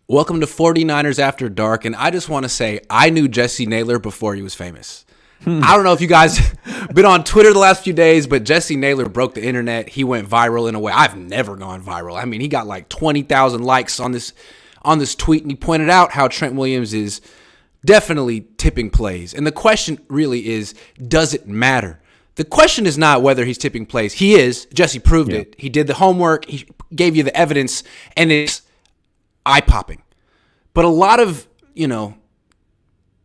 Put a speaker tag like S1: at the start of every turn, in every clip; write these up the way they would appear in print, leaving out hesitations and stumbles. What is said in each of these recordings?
S1: Welcome to 49ers After Dark, and I just want to say I knew Jessie Naylor before he was famous. I don't know if you guys been on Twitter the last few days, but Jessie Naylor broke the internet. He went viral in a way I've never gone viral. I mean, he got like 20,000 likes on this tweet, and he pointed out how Trent Williams is definitely tipping plays. And the question really is, does it matter? The question is not whether he's tipping plays. He is. Jesse proved it. He did the homework. He gave you the evidence, and it's eye-popping. But a lot of,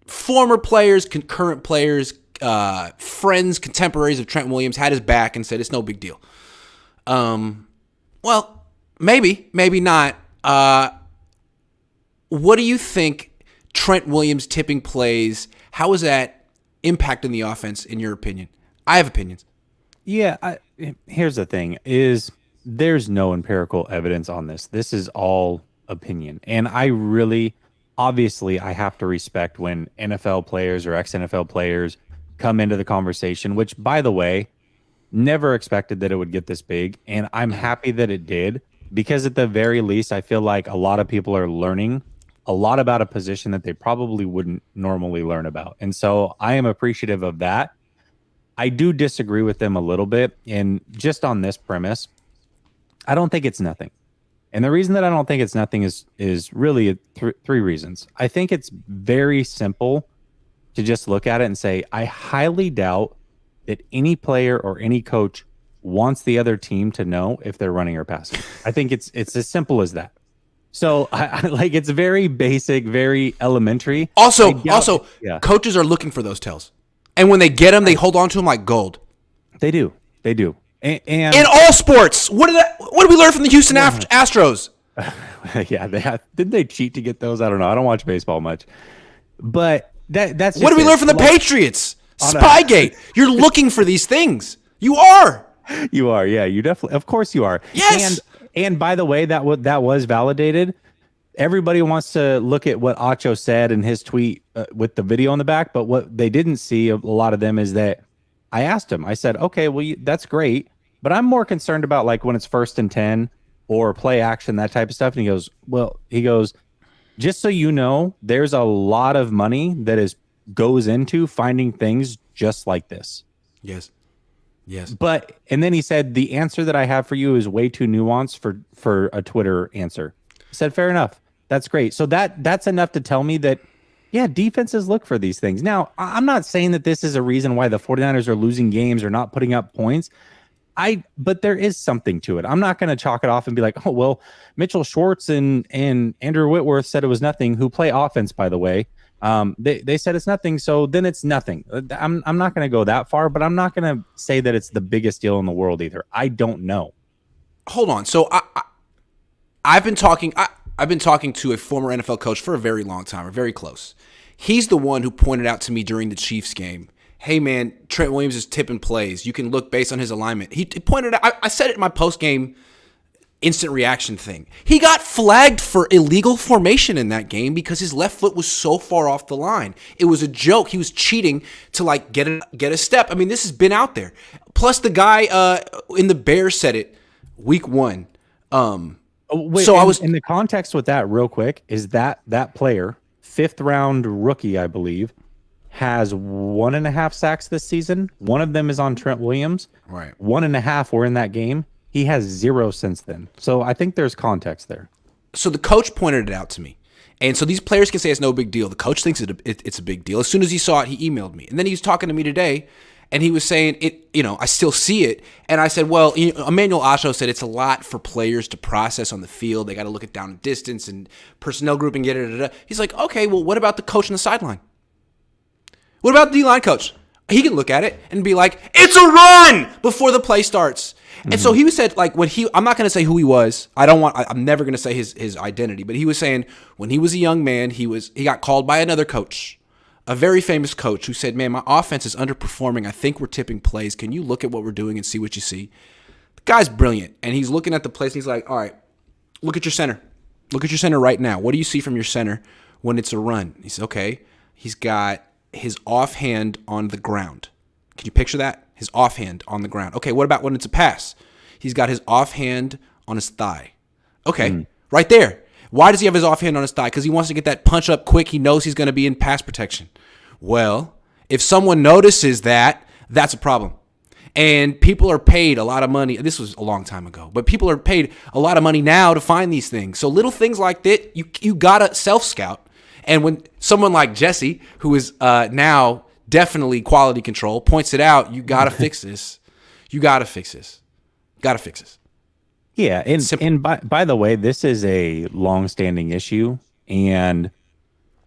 S1: former players, current players, friends, contemporaries of Trent Williams had his back and said it's no big deal. Well, maybe not. What do you think Trent Williams tipping plays, how is that impacting the offense in your opinion? I have opinions.
S2: Yeah, here's the thing is there's no empirical evidence on this. This is all opinion. And obviously I have to respect when NFL players or ex-NFL players come into the conversation, which, by the way, never expected that it would get this big. And I'm happy that it did, because at the very least, I feel like a lot of people are learning a lot about a position that they probably wouldn't normally learn about. And so I am appreciative of that. I do disagree with them a little bit. And just on this premise, I don't think it's nothing. And the reason that I don't think it's nothing is really three reasons. I think it's very simple to just look at it and say, I highly doubt that any player or any coach wants the other team to know if they're running or passing. I think it's as simple as that. So it's very basic, very elementary.
S1: Also, coaches are looking for those tells. And when they get them, they hold on to them like gold.
S2: They do. And
S1: in all sports, what did we learn from the Houston Astros?
S2: Didn't they cheat to get those? I don't know. I don't watch baseball much, but that's
S1: what did we learn from the Patriots? Spygate. You're looking for these things. You are.
S2: Yeah. You definitely. Of course you are.
S1: Yes.
S2: And by the way, that was validated. Everybody wants to look at what Acho said in his tweet with the video on the back, but what they didn't see, a lot of them, is that I asked him, I said, okay, well, that's great, but I'm more concerned about like when it's 1st and 10 or play action, that type of stuff. And he goes, just so you know, there's a lot of money that goes into finding things just like this.
S1: Yes.
S2: And then he said, the answer that I have for you is way too nuanced for a Twitter answer. I said, fair enough. That's great. So that's enough to tell me that, yeah, defenses look for these things. Now, I'm not saying that this is a reason why the 49ers are losing games or not putting up points. But there is something to it. I'm not going to chalk it off and be like, oh, well, Mitchell Schwartz and Andrew Whitworth said it was nothing, who play offense, by the way. They said it's nothing, so then it's nothing. I'm not going to go that far, but I'm not going to say that it's the biggest deal in the world either. I don't know.
S1: Hold on. So I've been talking to a former NFL coach for a very long time. We're very close. He's the one who pointed out to me during the Chiefs game, hey, man, Trent Williams is tipping plays. You can look based on his alignment. He pointed out, I said it in my post-game instant reaction thing. He got flagged for illegal formation in that game because his left foot was so far off the line. It was a joke. He was cheating to get a step. I mean, this has been out there. Plus, the guy in the Bears said it week 1.
S2: In the context with that, real quick, is that player, 5th round rookie, I believe, has 1.5 sacks this season. One of them is on Trent Williams.
S1: Right.
S2: 1.5 were in that game. He has 0 since then. So I think there's context there.
S1: So the coach pointed it out to me. And so these players can say it's no big deal. The coach thinks it's a big deal. As soon as he saw it, he emailed me. And then he was talking to me today, and he was saying, I still see it. And I said, well, Emmanuel Acho said it's a lot for players to process on the field. They got to look at down and distance and personnel grouping, get it. He's like, okay, well, what about the coach on the sideline? What about the D-line coach? He can look at it and be like, it's a run before the play starts. Mm-hmm. And so he said, I'm not going to say who he was. I'm never going to say his identity, but he was saying when he was a young man, he got called by another coach, a very famous coach, who said, man, my offense is underperforming. I think we're tipping plays. Can you look at what we're doing and see what you see? The guy's brilliant. And he's looking at the plays and he's like, all right, look at your center. Look at your center right now. What do you see from your center when it's a run? He said, okay, he's got his offhand on the ground. Can you picture that? His offhand on the ground. Okay, what about when it's a pass? He's got his offhand on his thigh. Okay, right there. Why does he have his offhand on his thigh? Because he wants to get that punch up quick. He knows he's going to be in pass protection. Well, if someone notices that, that's a problem. And people are paid a lot of money. This was a long time ago, but people are paid a lot of money now to find these things. So little things like that, you got to self-scout. And when someone like Jesse, who is now definitely quality control, points it out, you got to fix this. You got to fix this. Got to fix this.
S2: Yeah, and by the way, this is a long-standing issue, and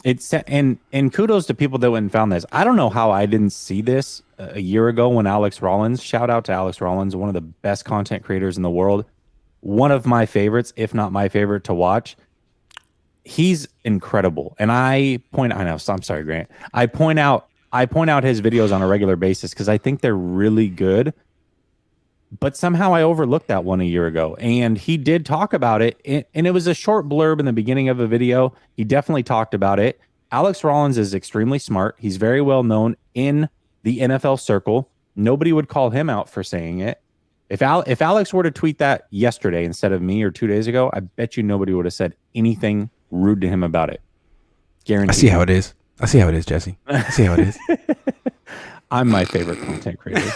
S2: and kudos to people that went and found this. I don't know how I didn't see this a year ago when Alex Rollins, shout out to Alex Rollins, one of the best content creators in the world, one of my favorites, if not my favorite to watch. He's incredible, and I'm sorry, Grant. I point out his videos on a regular basis because I think they're really good. But somehow I overlooked that one a year ago, and he did talk about it, and it was a short blurb in the beginning of a video. He definitely talked about it. Alex Rollins is extremely smart. He's very well known in the NFL circle. Nobody would call him out for saying it. If Alex were to tweet that yesterday instead of me or 2 days ago, I bet you nobody would have said anything rude to him about it. Guaranteed.
S1: I see how it is. Jesse. I see how it is.
S2: I'm my favorite content creator.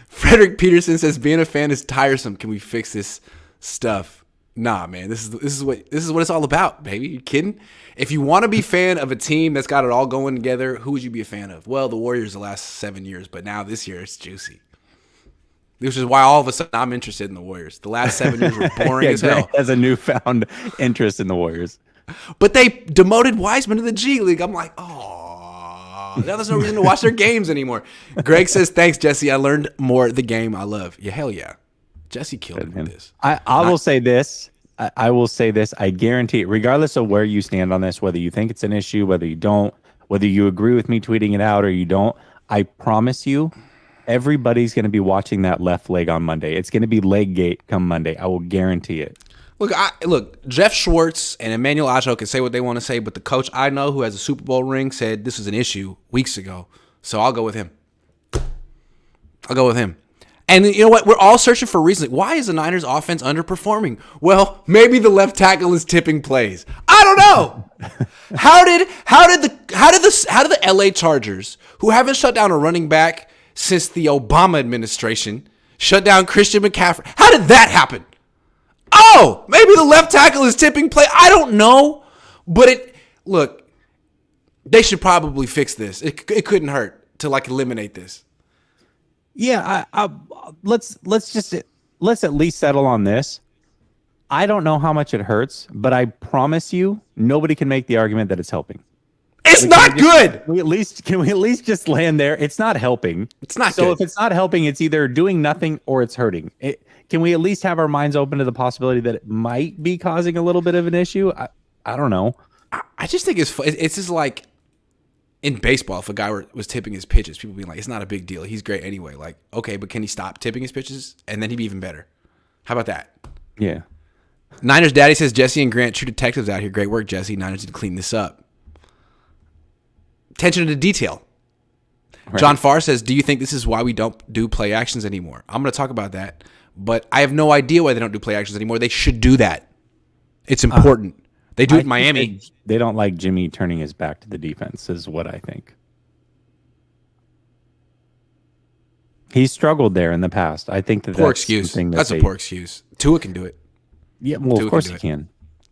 S1: Frederick Peterson says being a fan is tiresome. Can we fix this stuff? Nah, man. This is what it's all about, baby. You kidding? If you want to be a fan of a team that's got it all going together, who would you be a fan of? Well, the Warriors the last 7 years, but now this year it's juicy. Which is why all of a sudden I'm interested in the Warriors. The last 7 years were boring as hell.
S2: Has a newfound interest in the Warriors.
S1: But they demoted Wiseman to the G League. I'm like, oh, now there's no reason to watch their games anymore. Greg says, thanks, Jesse. I learned more the game I love. Yeah, hell yeah. Jesse killed it with this.
S2: I will say this. I will say this. I guarantee, regardless of where you stand on this, whether you think it's an issue, whether you don't, whether you agree with me tweeting it out or you don't, I promise you, everybody's going to be watching that left leg on Monday. It's going to be leg gate come Monday. I will guarantee it.
S1: Look, Jeff Schwartz and Emmanuel Acho can say what they want to say, but the coach I know who has a Super Bowl ring said this was an issue weeks ago. So I'll go with him. And you know what? We're all searching for reasons. Why is the Niners offense underperforming? Well, maybe the left tackle is tipping plays. I don't know. How did the LA Chargers, who haven't shut down a running back since the Obama administration, shut down Christian McCaffrey? How did that happen? Oh, maybe the left tackle is tipping play. I don't know. But they should probably fix this. It couldn't hurt to eliminate this.
S2: Yeah, let's at least settle on this. I don't know how much it hurts, but I promise you, nobody can make the argument that it's helping.
S1: It's not good.
S2: Can we at least just land there? It's not helping.
S1: It's not
S2: so
S1: good.
S2: If it's not helping, it's either doing nothing or it's hurting. Can we at least have our minds open to the possibility that it might be causing a little bit of an issue? I don't know.
S1: I just think it's just like in baseball, if a guy was tipping his pitches, people being like, it's not a big deal. He's great anyway. Like, okay, but can he stop tipping his pitches? And then he'd be even better. How about that?
S2: Yeah.
S1: Niners Daddy says, Jesse and Grant, true detectives out here. Great work, Jesse. Niners need to clean this up. Attention to detail. Right. John Farr says, do you think this is why we don't do play actions anymore? I'm going to talk about that, but I have no idea why they don't do play actions anymore. They should do that. It's important. They do it in Miami.
S2: They don't like Jimmy turning his back to the defense is what I think. He's struggled there in the past. I think that's
S1: excuse. That's a poor excuse. Tua can do it.
S2: Yeah, well, of course he can.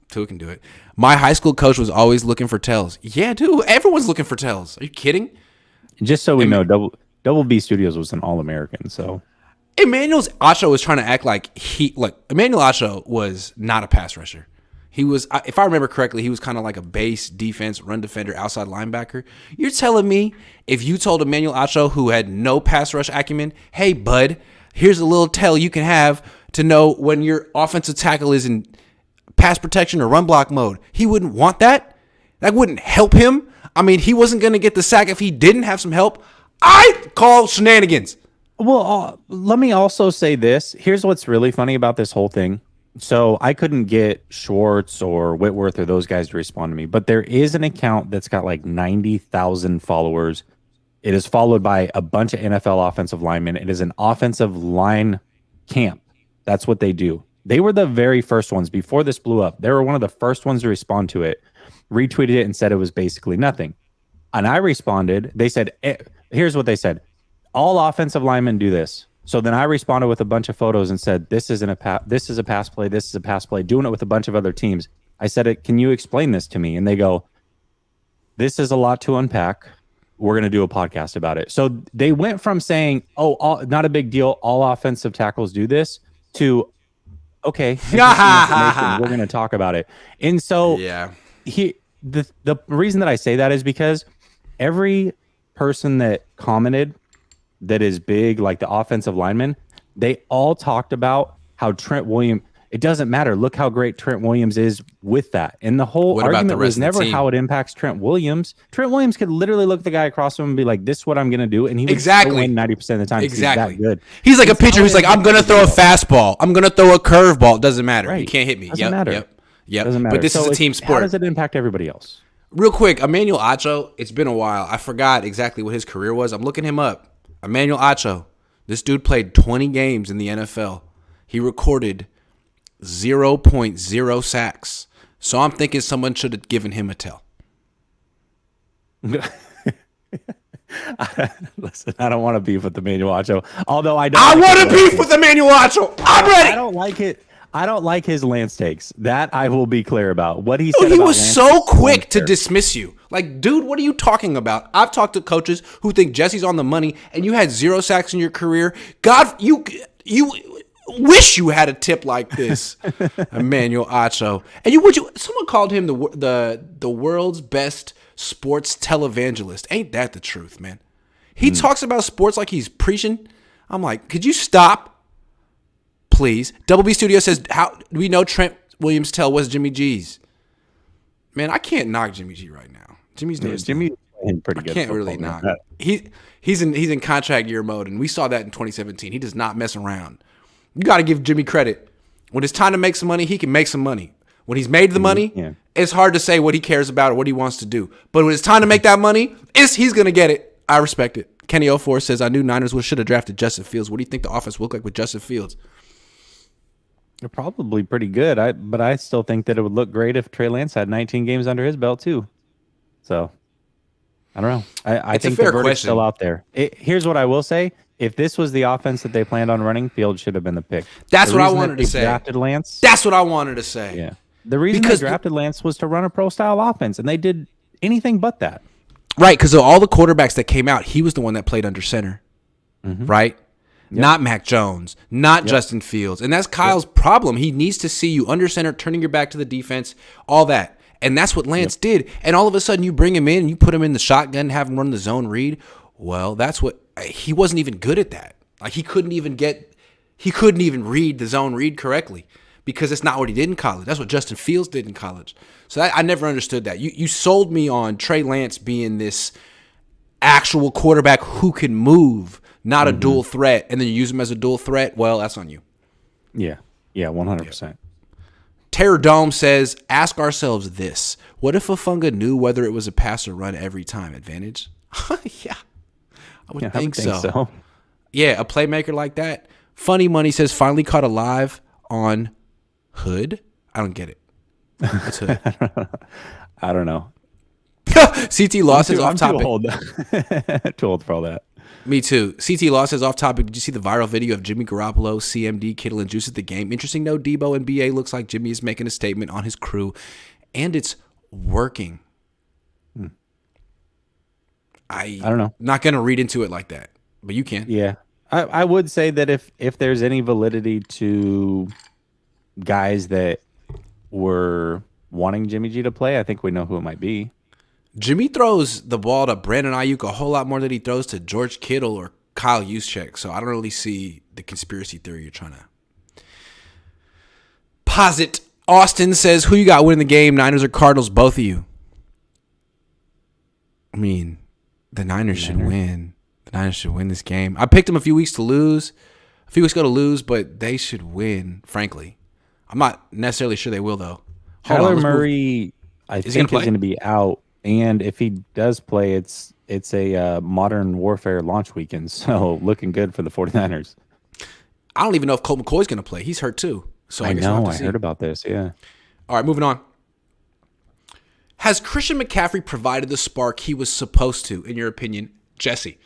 S1: Tua can do it. My high school coach was always looking for tells. Yeah, dude. Everyone's looking for tells. Are you kidding?
S2: Just so we know, Double B Studios was an All-American, so.
S1: Emmanuel Acho was trying to act like Emmanuel Acho was not a pass rusher. He was, if I remember correctly, he was kind of like a base defense, run defender, outside linebacker. You're telling me if you told Emmanuel Acho, who had no pass rush acumen, hey, bud, here's a little tell you can have to know when your offensive tackle is in pass protection or run block mode, he wouldn't want that? That wouldn't help him? I mean, he wasn't going to get the sack if he didn't have some help. I call shenanigans.
S2: Well, let me also say this. Here's what's really funny about this whole thing. So I couldn't get Schwartz or Whitworth or those guys to respond to me, but there is an account that's got like 90,000 followers. It is followed by a bunch of NFL offensive linemen. It is an offensive line camp. That's what they do. They were the very first ones before this blew up. They were one of the first ones to respond to it, retweeted it, and said it was basically nothing. And I responded. They said, here's what they said. All offensive linemen do this. So then I responded with a bunch of photos and said, this is a pass play. This is a pass play. Doing it with a bunch of other teams. I said, can you explain this to me? And they go, this is a lot to unpack. We're going to do a podcast about it. So they went from saying, not a big deal. All offensive tackles do this to, okay, we're going to talk about it. And so the reason that I say that is because every person that commented that is big, like the offensive linemen, they all talked about how Trent Williams, it doesn't matter. Look how great Trent Williams is with that. And the whole argument was never how it impacts Trent Williams. Trent Williams could literally look the guy across from him and be like, this is what I'm going to do. And he would win 90% of the time.
S1: Exactly.
S2: He's that good.
S1: He's like a pitcher who's like, I'm going to throw a fastball. I'm going to throw a curveball. It doesn't matter.
S2: Right.
S1: You can't hit me.
S2: Doesn't matter.
S1: Yep.
S2: Doesn't matter.
S1: But this is a team sport.
S2: How does it impact everybody else?
S1: Real quick, Emmanuel Acho, it's been a while. I forgot exactly what his career was. I'm looking him up. Emmanuel Acho, this dude played 20 games in the NFL. He recorded 0.0 sacks. So I'm thinking someone should have given him a tell.
S2: Listen, I don't want to beef with Emmanuel Acho. Although I
S1: want to beef with Emmanuel Acho. I'm ready.
S2: I don't like it. I don't like his Lance takes. That I will be clear about. What he said.
S1: He was so quick to dismiss you. Like, dude, what are you talking about? I've talked to coaches who think Jesse's on the money, and you had 0 sacks in your career. God, you wish you had a tip like this, Emmanuel Acho. And someone called him the world's best sports televangelist. Ain't that the truth, man? He talks about sports like he's preaching. I'm like, could you stop? Please. Double B Studio says, how do we know Trent Williams' tell was Jimmy G's? Man, I can't knock Jimmy G right now. Jimmy's doing
S2: pretty good.
S1: I can't really knock. He's in contract year mode, and we saw that in 2017. He does not mess around. You got to give Jimmy credit. When it's time to make some money, he can make some money. When he's made the money, it's hard to say what he cares about or what he wants to do. But when it's time to make that money, he's going to get it. I respect it. Kenny 04 says, I knew Niners should have drafted Justin Fields. What do you think the offense will look like with Justin Fields?
S2: They're probably pretty good. But I still think that it would look great if Trey Lance had 19 games under his belt too. So I don't know. I think the verdict's still out there. Here's what I will say. If this was the offense that they planned on running, Fields should have been the pick.
S1: That's what I wanted to say.
S2: Drafted Lance.
S1: That's what I wanted to say.
S2: Yeah. The reason they drafted Lance was to run a pro-style offense, and they did anything but that.
S1: Right, because of all the quarterbacks that came out, he was the one that played under center. Right? Yep. Not Mac Jones, not Justin Fields. And that's Kyle's problem. He needs to see you under center, turning your back to the defense, all that. And that's what Lance did. And all of a sudden you bring him in and you put him in the shotgun, have him run the zone read. Well, that's what he wasn't even good at that. Like he couldn't even read the zone read correctly because it's not what he did in college. That's what Justin Fields did in college. So I never understood that. You sold me on Trey Lance being this actual quarterback who can move, not a dual threat, and then you use him as a dual threat. Well, that's on you.
S2: Yeah, 100%.
S1: Terror Dome says, ask ourselves this. What if Afunga knew whether it was a pass or run every time? Advantage? Yeah, I would think so. Yeah, a playmaker like that. Funny Money says, finally caught a live on Hood. I don't get it. What's Hood?
S2: I don't know.
S1: CT Law says off topic.
S2: Too old for all that.
S1: Me too. CT Law says off topic. Did you see the viral video of Jimmy Garoppolo, CMD, Kittle, and Juice at the game? Interesting note, Debo and BA looks like Jimmy is making a statement on his crew, and it's working. I don't know. Not going to read into it like that, but you can.
S2: Yeah. I would say that if there's any validity to guys that were wanting Jimmy G to play, I think we know who it might be.
S1: Jimmy throws the ball to Brandon Ayuk a whole lot more than he throws to George Kittle or Kyle Juszczyk, so I don't really see the conspiracy theory you're trying to posit. Austin says, who you got winning the game, Niners or Cardinals, both of you? I mean, the Niners should win. The Niners should win this game. I picked them a few weeks ago to lose, but they should win, frankly. I'm not necessarily sure they will, though.
S2: Kyler Murray, I think, is going to be out. And if he does play, it's a Modern Warfare launch weekend, so looking good for the 49ers.
S1: I don't even know if Colt McCoy's going to play. He's hurt too. So
S2: I
S1: guess we'll have
S2: know.
S1: to
S2: I
S1: see.
S2: heard about this. Yeah.
S1: All right, moving on. Has Christian McCaffrey provided the spark he was supposed to, in your opinion, Jesse?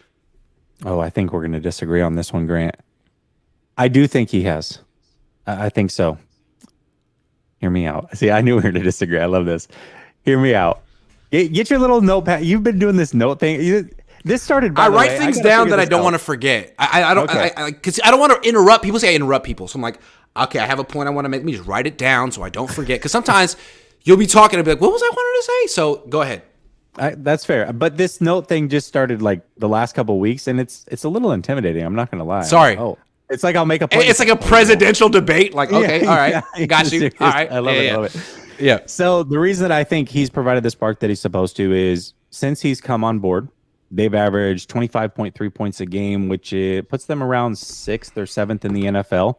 S2: Oh, I think we're going to disagree on this one, Grant. I do think he has. I think so. Hear me out. See, I knew we were going to disagree. I love this. Hear me out. Get your little notepad. You've been doing this note thing. This started. By
S1: I
S2: the
S1: write
S2: way,
S1: things
S2: gotta
S1: down
S2: figure
S1: that I
S2: this
S1: don't
S2: out.
S1: want to forget. I don't
S2: Okay.
S1: because I don't want to interrupt. People say I interrupt people, so I'm like, okay, I have a point I want to make. Let me just write it down so I don't forget. Because sometimes you'll be talking and be like, what was I wanting to say? So go ahead.
S2: That's fair. But this note thing just started like the last couple of weeks, and it's a little intimidating. I'm not going to lie.
S1: Sorry.
S2: Oh, it's like I'll make a point.
S1: It's like a presidential debate. Like, okay, all right,
S2: Yeah,
S1: got you.
S2: serious.
S1: All right,
S2: I love it.
S1: yeah.
S2: I love it.
S1: Yeah.
S2: So the reason that I think he's provided the spark that he's supposed to is since he's come on board, they've averaged 25.3 points a game, which puts them around 6th or 7th in the NFL.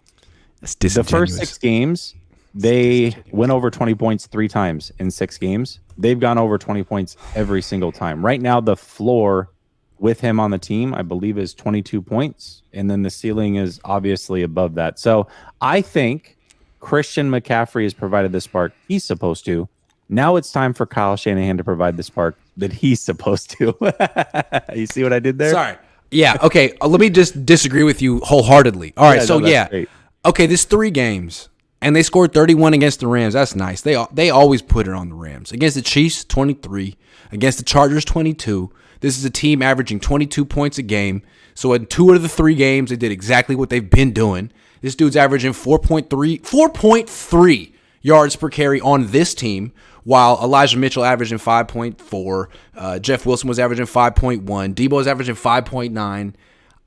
S1: That's
S2: The
S1: disingenuous.
S2: first 6 games, they went over 20 points 3 times in 6 games. They've gone over 20 points every single time. Right now, the floor with him on the team, I believe, is 22 points. And then the ceiling is obviously above that. So I think Christian McCaffrey has provided the spark he's supposed to. Now it's time for Kyle Shanahan to provide the spark that he's supposed to. You see what I did there?
S1: Sorry. Yeah. Okay. Let me just disagree with you wholeheartedly. All right.
S2: Yeah,
S1: So
S2: no, that's
S1: yeah.
S2: great.
S1: Okay. This 3 games, and they scored 31 against the Rams. That's nice. They always put it on the Rams. Against the Chiefs, 23. Against the Chargers, 22. This is a team averaging 22 points a game. So in 2 of the 3 games, they did exactly what they've been doing. This dude's averaging 4.3 yards per carry on this team, while Elijah Mitchell averaging 5.4. Jeff Wilson was averaging 5.1. Debo was averaging 5.9.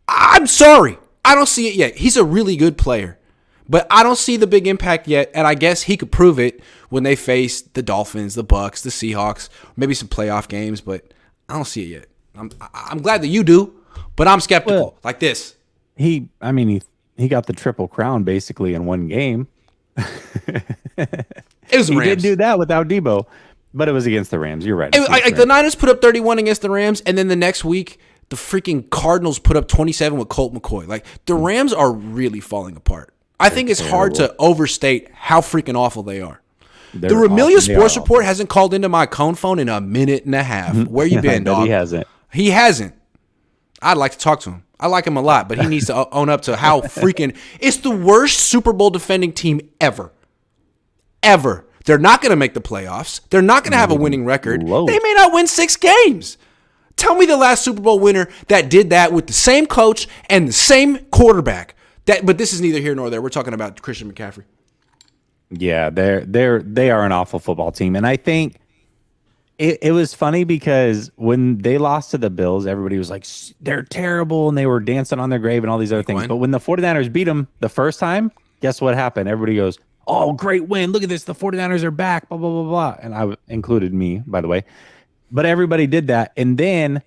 S1: I'm sorry. I don't see it yet. He's a really good player, but I don't see the big impact yet, and I guess he could prove it when they face the Dolphins, the Bucks, the Seahawks, maybe some playoff games, but I don't see it yet. I'm glad that you do, but I'm skeptical.
S2: Well,
S1: like this.
S2: He got the triple crown basically in one game.
S1: It was the
S2: He
S1: Rams.
S2: did do that without Debo, but it was against the Rams. You're right.
S1: It was like the Niners put up 31 against the Rams, and then the next week, the freaking Cardinals put up 27 with Colt McCoy. Like, the Rams are really falling apart. I think it's hard to overstate how freaking awful they are. The Remilio Sports Report hasn't called into my Cohn phone in a minute and a half. Where you been, dog?
S2: He hasn't.
S1: He hasn't. I'd like to talk to him. I like him a lot, but he needs to own up to how freaking... It's the worst Super Bowl defending team ever. Ever. They're not going to make the playoffs. They're not going to have a winning record.
S2: Whoa.
S1: They may not win 6 games. Tell me the last Super Bowl winner that did that with the same coach and the same quarterback. But this is neither here nor there. We're talking about Christian McCaffrey.
S2: Yeah, they are an awful football team, and I think it was funny because when they lost to the Bills, everybody was like, they're terrible, and they were dancing on their grave and all these other things. But when the 49ers beat them the first time, guess what happened? Everybody goes, oh, great win. Look at this. The 49ers are back, blah, blah, blah, blah. And I included me, by the way. But everybody did that. And then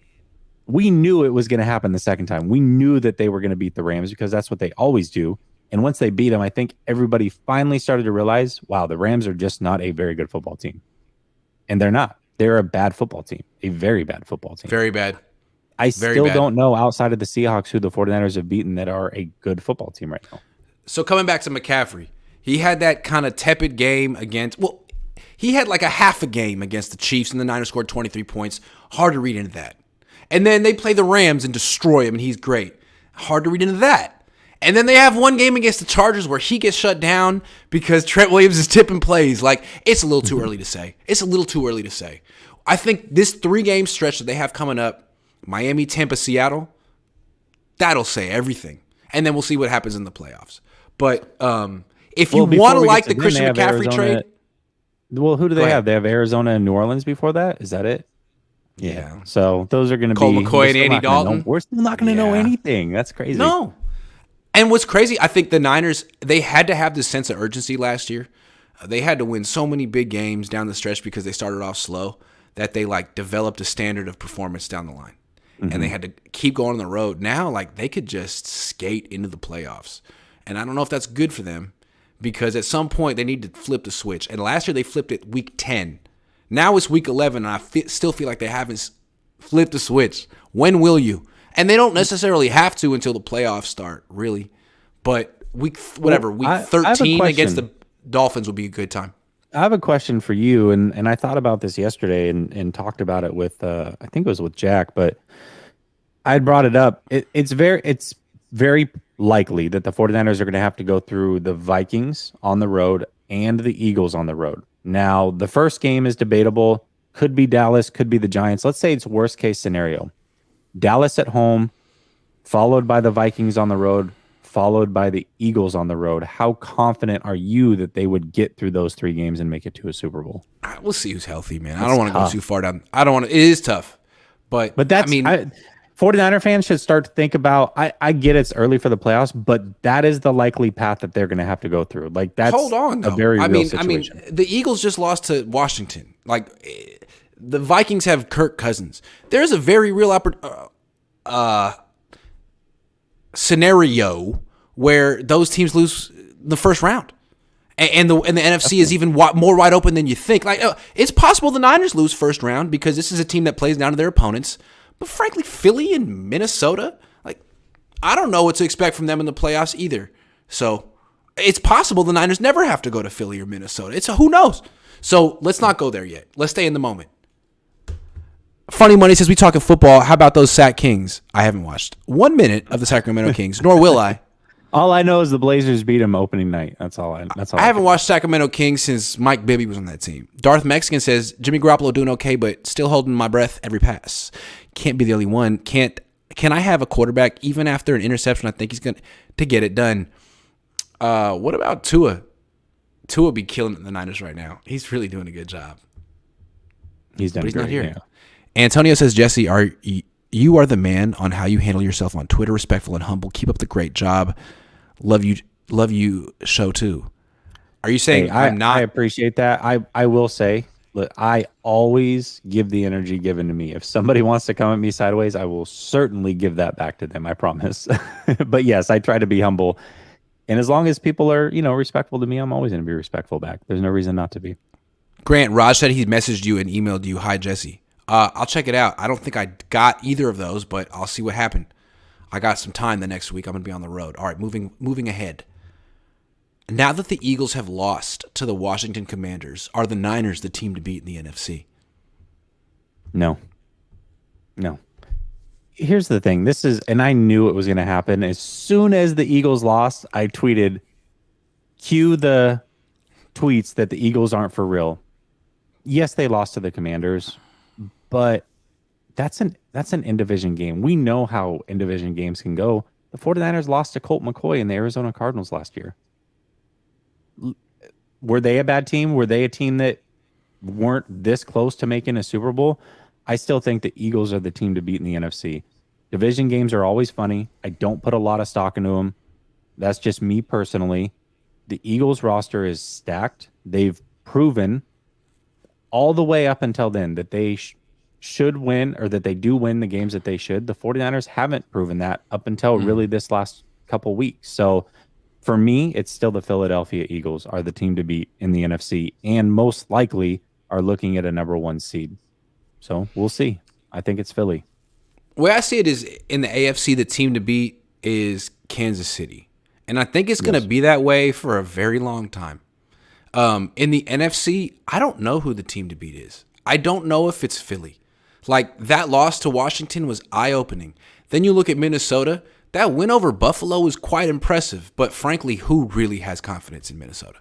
S2: we knew it was going to happen the second time. We knew that they were going to beat the Rams because that's what they always do. And once they beat them, I think everybody finally started to realize, wow, the Rams are just not a very good football team. And they're not. They're a bad football team, a very bad football team.
S1: Very bad.
S2: I still don't know outside of the Seahawks who the 49ers have beaten that are a good football team right now.
S1: So coming back to McCaffrey, he had that kind of tepid game against, well, he had like a half a game against the Chiefs, and the Niners scored 23 points. Hard to read into that. And then they play the Rams and destroy him, and he's great. Hard to read into that. And then they have one game against the Chargers where he gets shut down because Trent Williams is tipping plays. Like, it's a little too early to say. It's a little too early to say. I think this 3-game stretch that they have coming up, Miami, Tampa, Seattle, that'll say everything. And then we'll see what happens in the playoffs. But if you want to like the Christian McCaffrey trade.
S2: Well, who do they have? They have Arizona and New Orleans before that? Is that it?
S1: Yeah.
S2: So those are going to be
S1: Colt McCoy and Andy Dalton.
S2: We're still not going to know anything. That's crazy.
S1: No. And what's crazy, I think the Niners, they had to have this sense of urgency last year. They had to win so many big games down the stretch because they started off slow that they developed a standard of performance down the line. Mm-hmm. And they had to keep going on the road. Now, they could just skate into the playoffs. And I don't know if that's good for them because at some point they need to flip the switch. And last year they flipped it week 10. Now it's week 11, and I still feel like they haven't flipped the switch. When will you? And they don't necessarily have to until the playoffs start, really. But week
S2: I have a
S1: 13 against
S2: question.
S1: the Dolphins would be a good time.
S2: I have a question for you, and I thought about this yesterday and talked about it with I think it was with Jack, but I had brought it up. It's very likely that the 49ers are going to have to go through the Vikings on the road and the Eagles on the road. Now, the first game is debatable. Could be Dallas, could be the Giants. Let's say it's worst case scenario. Dallas at home, followed by the Vikings on the road, followed by the Eagles on the road. How confident are you that they would get through those 3 games and make it to a Super Bowl?
S1: We'll see who's healthy, man. I
S2: It's
S1: don't want to go
S2: tough.
S1: too far down. I don't want to. It is tough, but
S2: But
S1: I mean,
S2: 49er fans should start to think about, I get it's early for the playoffs, but that is the likely path that they're going to have to go through. Like, that's
S1: hold on,
S2: a
S1: though.
S2: very
S1: I
S2: real
S1: mean,
S2: situation.
S1: the Eagles just lost to Washington. Like, the Vikings have Kirk Cousins. There's a very real scenario where those teams lose the first round, and the NFC is even more wide open than you think. Like, it's possible the Niners lose first round because this is a team that plays down to their opponents. But frankly, Philly and Minnesota, like, I don't know what to expect from them in the playoffs either. So it's possible the Niners never have to go to Philly or Minnesota. It's who knows. So let's not go there yet. Let's stay in the moment. Funny Money says, we talking football. How about those Sac Kings? I haven't watched 1 minute of the Sacramento Kings, nor will I.
S2: All I know is the Blazers beat them opening night. That's all. I
S1: haven't watched Sacramento Kings since Mike Bibby was on that team. Darth Mexican says, Jimmy Garoppolo doing okay, but still holding my breath every pass. Can't be the only one. Can I have a quarterback even after an interception? I think he's going to get it done. What about Tua? Tua be killing it in the Niners right now. He's really doing a good job.
S2: He's done
S1: But he's
S2: great,
S1: not here.
S2: yeah.
S1: Antonio says, Jesse, you are the man on how you handle yourself on Twitter, respectful and humble. Keep up the great job. Love you show too. Are you saying
S2: Hey,
S1: I'm not?
S2: I appreciate that. I will say, look, I always give the energy given to me. If somebody wants to come at me sideways, I will certainly give that back to them. I promise. But yes, I try to be humble. And as long as people are, respectful to me, I'm always going to be respectful back. There's no reason not to be.
S1: Grant, Raj said he messaged you and emailed you. Hi, Jesse. I'll check it out. I don't think I got either of those, but I'll see what happened. I got some time the next week. I'm going to be on the road. All right, moving ahead. Now that the Eagles have lost to the Washington Commanders, are the Niners the team to beat in the NFC?
S2: No. Here's the thing. And I knew it was going to happen. As soon as the Eagles lost, I tweeted, cue the tweets that the Eagles aren't for real. Yes, they lost to the Commanders, but that's an in-division game. We know how in-division games can go. The 49ers lost to Colt McCoy and the Arizona Cardinals last year. Were they a bad team? Were they a team that weren't this close to making a Super Bowl? I still think the Eagles are the team to beat in the NFC. Division games are always funny. I don't put a lot of stock into them. That's just me personally. The Eagles roster is stacked. They've proven all the way up until then that they should win, or that they do win the games that they should. The 49ers haven't proven that up until really this last couple weeks. So for me, it's still the Philadelphia Eagles are the team to beat in the NFC, and most likely are looking at a number 1 seed. So we'll see. I think it's Philly.
S1: The way I see it is, in the AFC, the team to beat is Kansas City. And I think it's going to be that way for a very long time. In the NFC, I don't know who the team to beat is. I don't know if it's Philly. Like, that loss to Washington was eye-opening. Then you look at Minnesota. That win over Buffalo was quite impressive. But frankly, who really has confidence in Minnesota?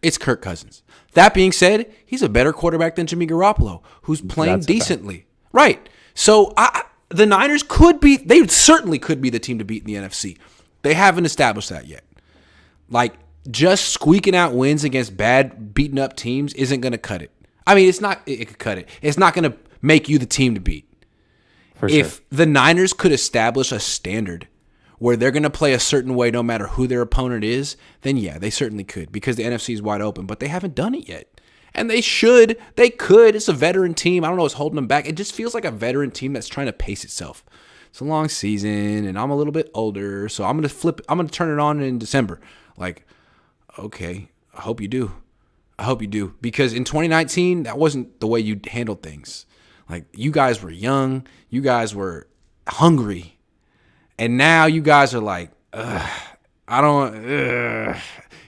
S1: It's Kirk Cousins. That being said, he's a better quarterback than Jimmy Garoppolo, who's playing decently. Right. So the Niners they certainly could be the team to beat in the NFC. They haven't established that yet. Like, just squeaking out wins against bad, beaten up teams isn't going to cut it. I mean, it could cut it. It's not going to make you the team to beat. If the Niners could establish a standard where they're going to play a certain way no matter who their opponent is, then yeah, they certainly could, because the NFC is wide open, but they haven't done it yet. And they should. They could. It's a veteran team. I don't know what's holding them back. It just feels like a veteran team that's trying to pace itself. It's a long season, and I'm a little bit older, so I'm going to turn it on in December. Like, okay, I hope you do. Because in 2019, that wasn't the way you handled things. Like, you guys were young. You guys were hungry. And now you guys are like, ugh. I don't.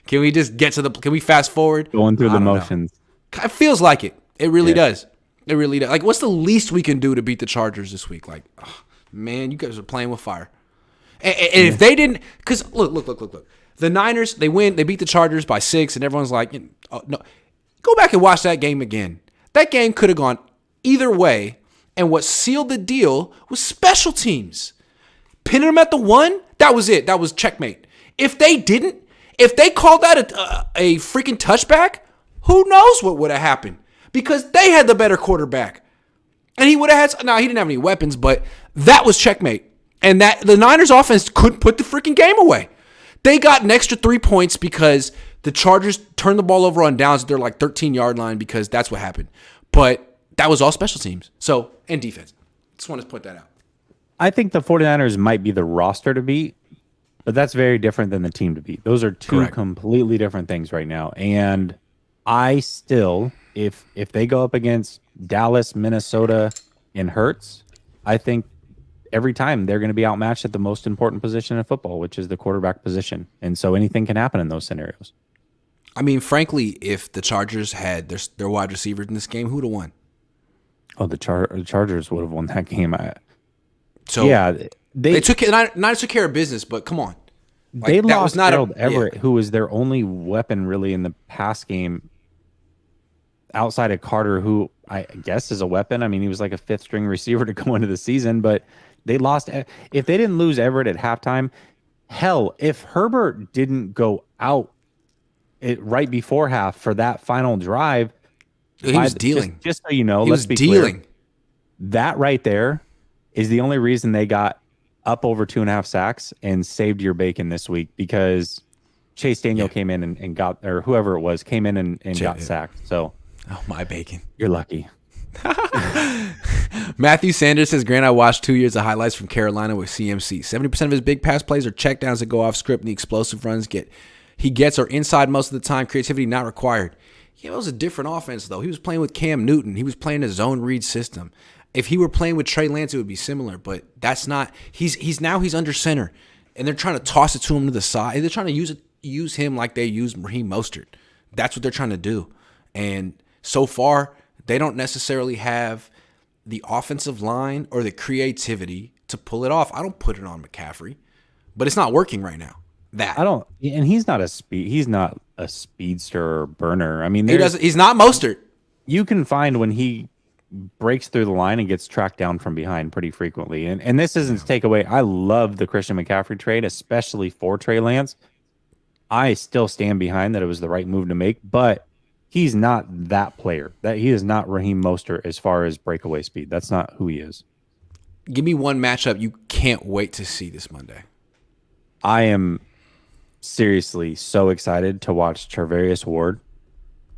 S1: Can we just get to the? Can we fast forward?
S2: Going through
S1: I
S2: the
S1: don't know.
S2: motions.
S1: It feels like it. It really
S2: Yeah.
S1: does. It really does. Like, what's the least we can do to beat the Chargers this week? Like, oh, man, you guys are playing with fire. And if they didn't, because look. The Niners, they win. They beat the Chargers by 6, and everyone's like, oh, no. Go back and watch that game again. That game could have gone either way, and what sealed the deal was special teams. Pinning them at the 1, that was it. That was checkmate. If they didn't, if they called that a freaking touchback, who knows what would have happened? Because they had the better quarterback. And he would have had, he didn't have any weapons, but that was checkmate. And that the Niners offense couldn't put the freaking game away. They got an extra 3 points because the Chargers turned the ball over on downs at their 13-yard line because that's what happened. But that was all special teams. So, and defense. Just want to put that out.
S2: I think the 49ers might be the roster to beat, but that's very different than the team to beat. Those are two completely different things right now. And I still, if they go up against Dallas, Minnesota, and Hurts, I think every time they're going to be outmatched at the most important position in football, which is the quarterback position. And so anything can happen in those scenarios.
S1: I mean, frankly, if the Chargers had their wide receivers in this game, who would have won?
S2: Oh, the Chargers would have won that game.
S1: So
S2: yeah,
S1: they took Niners took care of business, but come on,
S2: they lost Gerald Everett, who was their only weapon really in the pass game, outside of Carter, who I guess is a weapon. I mean, he was like a 5th string receiver to go into the season, but they lost. If they didn't lose Everett at halftime, hell, if Herbert didn't go out right before half for that final drive,
S1: he was dealing.
S2: Just so you know,
S1: he
S2: let's
S1: was
S2: be
S1: dealing.
S2: Clear, that right there is the only reason they got up over 2.5 sacks and saved your bacon this week, because Chase Daniel came in and got, or whoever it was, came in and got sacked. So,
S1: oh, my bacon.
S2: You're lucky.
S1: Matthew Sanders says, Grant, I watched 2 years of highlights from Carolina with CMC. 70% of his big pass plays are checkdowns that go off script, and the explosive runs he gets are inside most of the time. Creativity not required. Yeah, it was a different offense, though. He was playing with Cam Newton. He was playing a zone read system. If he were playing with Trey Lance, it would be similar, but that's not. He's under center, and they're trying to toss it to him to the side. They're trying to use him like they used Raheem Mostert. That's what they're trying to do. And so far, they don't necessarily have the offensive line or the creativity to pull it off. I don't put it on McCaffrey, but it's not working right now.
S2: And he's not a speedster or burner. I mean,
S1: he's not Mostert.
S2: You can find when he breaks through the line and gets tracked down from behind pretty frequently. And this isn't to take away. I love the Christian McCaffrey trade, especially for Trey Lance. I still stand behind that it was the right move to make, but he's not that player. That he is not Raheem Mostert as far as breakaway speed. That's not who he is.
S1: Give me one matchup you can't wait to see this Monday.
S2: I am seriously so excited to watch Charvarius Ward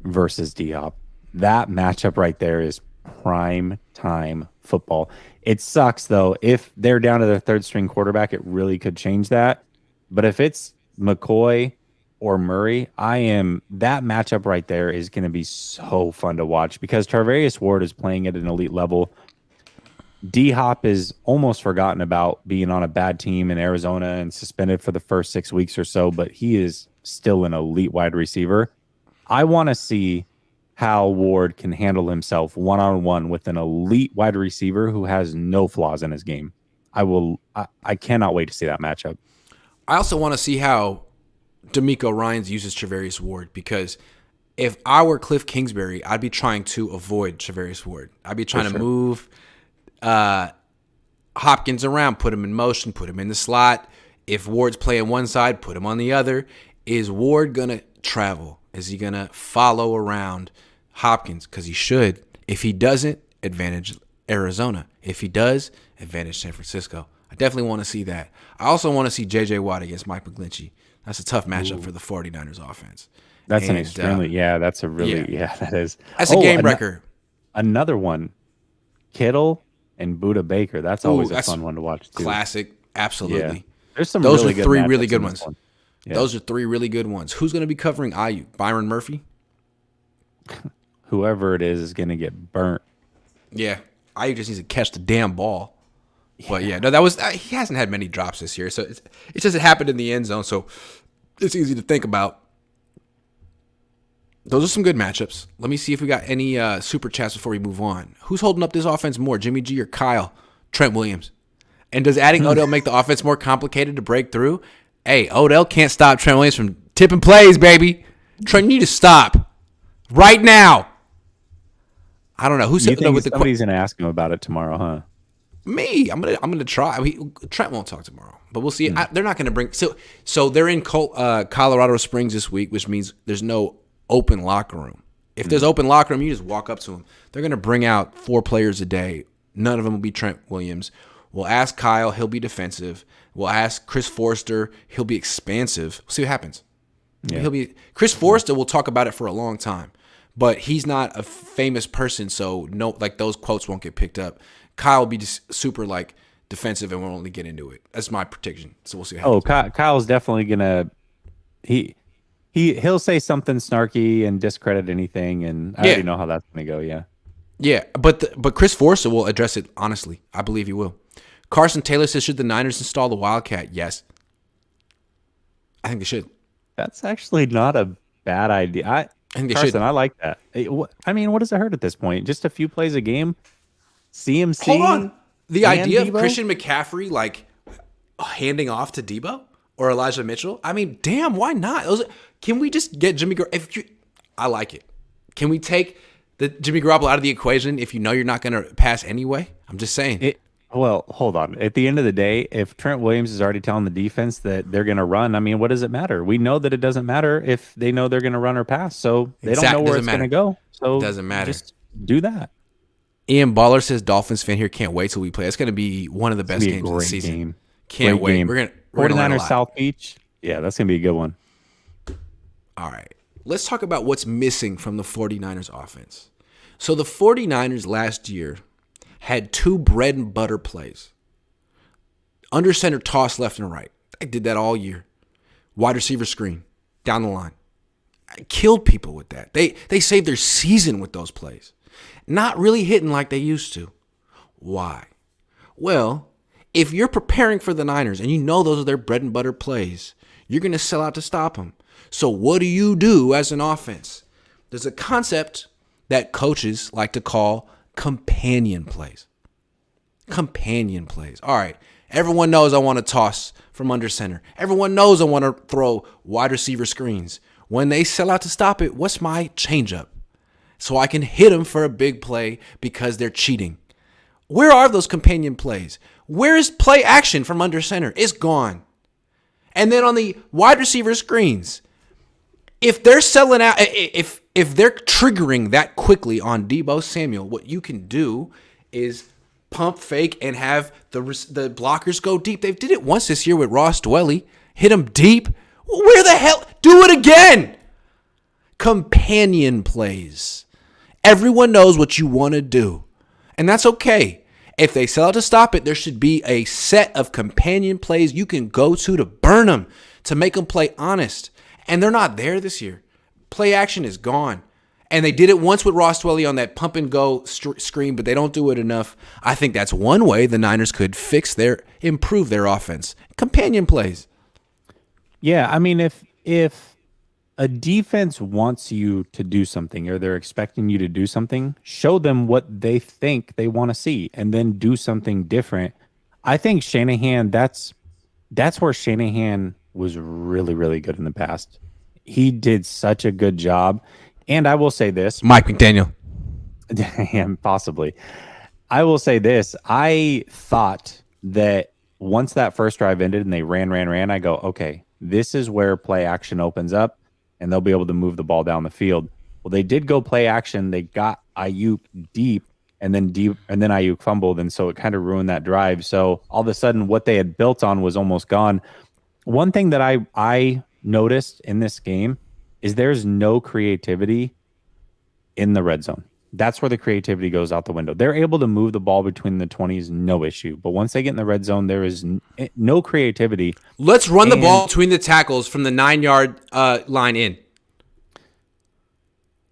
S2: versus D-Hop. That matchup right there is prime time football. It sucks, though. If they're down to their 3rd string quarterback, it really could change that. But if it's McCoy or Murray, that matchup right there is going to be so fun to watch, because Charvarius Ward is playing at an elite level. D-Hop is almost forgotten about being on a bad team in Arizona and suspended for the first 6 weeks or so, but he is still an elite wide receiver. I want to see how Ward can handle himself one-on-one with an elite wide receiver who has no flaws in his game. I cannot wait to see that matchup.
S1: I also want to see how D'Amico Ryans uses Charvarius Ward, because if I were Cliff Kingsbury, I'd be trying to avoid Charvarius Ward. I'd be trying to move Hopkins around, put him in motion, put him in the slot. If Ward's playing one side, put him on the other. Is Ward going to travel? Is he going to follow around Hopkins? Because he should. If he doesn't, advantage Arizona. If he does, advantage San Francisco. I definitely want to see that. I also want to see J.J. Watt against Mike McGlinchey. That's a tough matchup for the 49ers offense.
S2: That's an extremely, that's a really, that is.
S1: That's a game wrecker.
S2: Another one, Kittle and Budda Baker. That's always a fun one to watch, too.
S1: Classic. Absolutely.
S2: Yeah. There's some
S1: Those
S2: really
S1: are
S2: good
S1: three really good ones.
S2: Yeah.
S1: Those are 3 really good ones. Who's going to be covering IU? Byron Murphy?
S2: Whoever it is going to get burnt.
S1: Yeah. IU just needs to catch the damn ball. But yeah, no, that was he hasn't had many drops this year, so it's just it happened in the end zone, so it's easy to think about. Those are some good matchups. Let me see if we got any super chats before we move on. Who's holding up this offense more, Jimmy G or Kyle? Trent Williams. And does adding Odell make the offense more complicated to break through? Hey, Odell can't stop Trent Williams from tipping plays, baby. Trent, you need to stop right now. I don't know who's
S2: you think somebody's gonna ask him about it tomorrow, huh?
S1: Me. I'm gonna try. Trent won't talk tomorrow, but we'll see. They're not gonna bring. So they're in Colorado Springs this week, which means there's no open locker room. If there's open locker room, you just walk up to them. They're going to bring out 4 players a day. None of them will be Trent Williams. We'll ask Kyle. He'll be defensive. We'll ask Chris Forrester. He'll be expansive. We'll see what happens. Yeah. Chris Forrester will talk about it for a long time, but he's not a famous person, so no, like those quotes won't get picked up. Kyle will be just super like defensive and won't only get into it. That's my prediction. So we'll see what happens.
S2: Oh, Kyle's definitely gonna He'll say something snarky and discredit anything, and I already know how that's going to go, yeah.
S1: Yeah, but Chris Forrester will address it honestly. I believe he will. Carson Taylor says, should the Niners install the Wildcat? Yes. I think they should.
S2: That's actually not a bad idea. I think they should. I like that. I mean, what does it hurt at this point? Just a few plays a game? CMC?
S1: Hold on. The idea of Christian McCaffrey, like, handing off to Debo? Or Elijah Mitchell? I mean, damn, why not? Can we just get Jimmy Garoppolo? I like it. Can we take the Jimmy Garoppolo out of the equation if you know you're not going to pass anyway? I'm just saying.
S2: Well, hold on. At the end of the day, if Trent Williams is already telling the defense that they're going to run, I mean, what does it matter? We know that it doesn't matter if they know they're going to run or pass. So they don't know where it's going to go. So
S1: it doesn't matter.
S2: Just do that.
S1: Ian Baller says, Dolphins fan here, can't wait till we play. It's going to be one of the best games of the season.
S2: Game.
S1: Can't wait.
S2: Game. We're 49ers South Beach. Yeah, that's going to be a good one.
S1: All right. Let's talk about what's missing from the 49ers offense. So the 49ers last year had 2 bread and butter plays. Under center toss left and right. I did that all year. Wide receiver screen down the line. I killed people with that. They saved their season with those plays. Not really hitting like they used to. Why? Well, if you're preparing for the Niners and you know those are their bread and butter plays, you're going to sell out to stop them. So what do you do as an offense? There's a concept that coaches like to call companion plays. Companion plays. All right. Everyone knows I want to toss from under center. Everyone knows I want to throw wide receiver screens. When they sell out to stop it, what's my changeup? So I can hit them for a big play because they're cheating. Where are those companion plays? Where is play action from under center? It's gone. And then on the wide receiver screens, if they're selling out, if they're triggering that quickly on Deebo Samuel, what you can do is pump fake and have the blockers go deep. They did it once this year with Ross Dwelly. Hit him deep. Where the hell? Do it again. Companion plays. Everyone knows what you want to do. And that's okay. If they sell out to stop it, there should be a set of companion plays you can go to burn them, to make them play honest. And they're not there this year. Play action is gone. And they did it once with Ross Dwelly on that pump and go screen, but they don't do it enough. I think that's one way the Niners could improve their offense. Companion plays.
S2: Yeah, I mean, if a defense wants you to do something or they're expecting you to do something, show them what they think they want to see and then do something different. I think Shanahan, that's where Shanahan was really, really good in the past. He did such a good job. And I will say this.
S1: Mike McDaniel.
S2: Possibly. I will say this. I thought that once that first drive ended and they ran, I go, okay, this is where play action opens up and they'll be able to move the ball down the field. Well, they did go play action. They got Ayuk deep and then Ayuk fumbled. And so it kind of ruined that drive. So all of a sudden what they had built on was almost gone. One thing that I noticed in this game is there's no creativity in the red zone. That's where the creativity goes out the window. They're able to move the ball between the 20s, no issue. But once they get in the red zone, there is no creativity.
S1: Let's run the ball between the tackles from the 9-yard line in.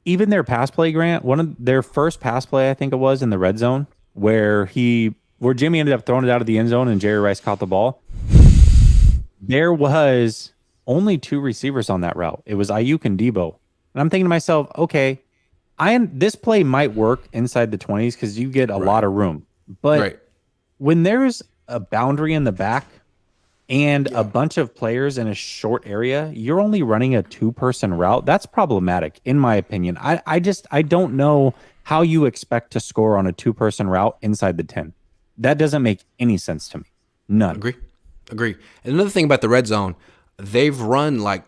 S2: Even their pass play, Grant, one of their first pass play, I think it was, in the red zone, where he where Jimmy ended up throwing it out of the end zone and Jerry Rice caught the ball, there was only 2 receivers on that route. It was Ayuk and Debo. And I'm thinking to myself, okay, this play might work inside the 20s because you get a lot of room. But when there's a boundary in the back and a bunch of players in a short area, you're only running a 2-person route. That's problematic, in my opinion. I don't know how you expect to score on a 2-person route inside the 10. That doesn't make any sense to me. None.
S1: Agree. And another thing about the red zone, they've run like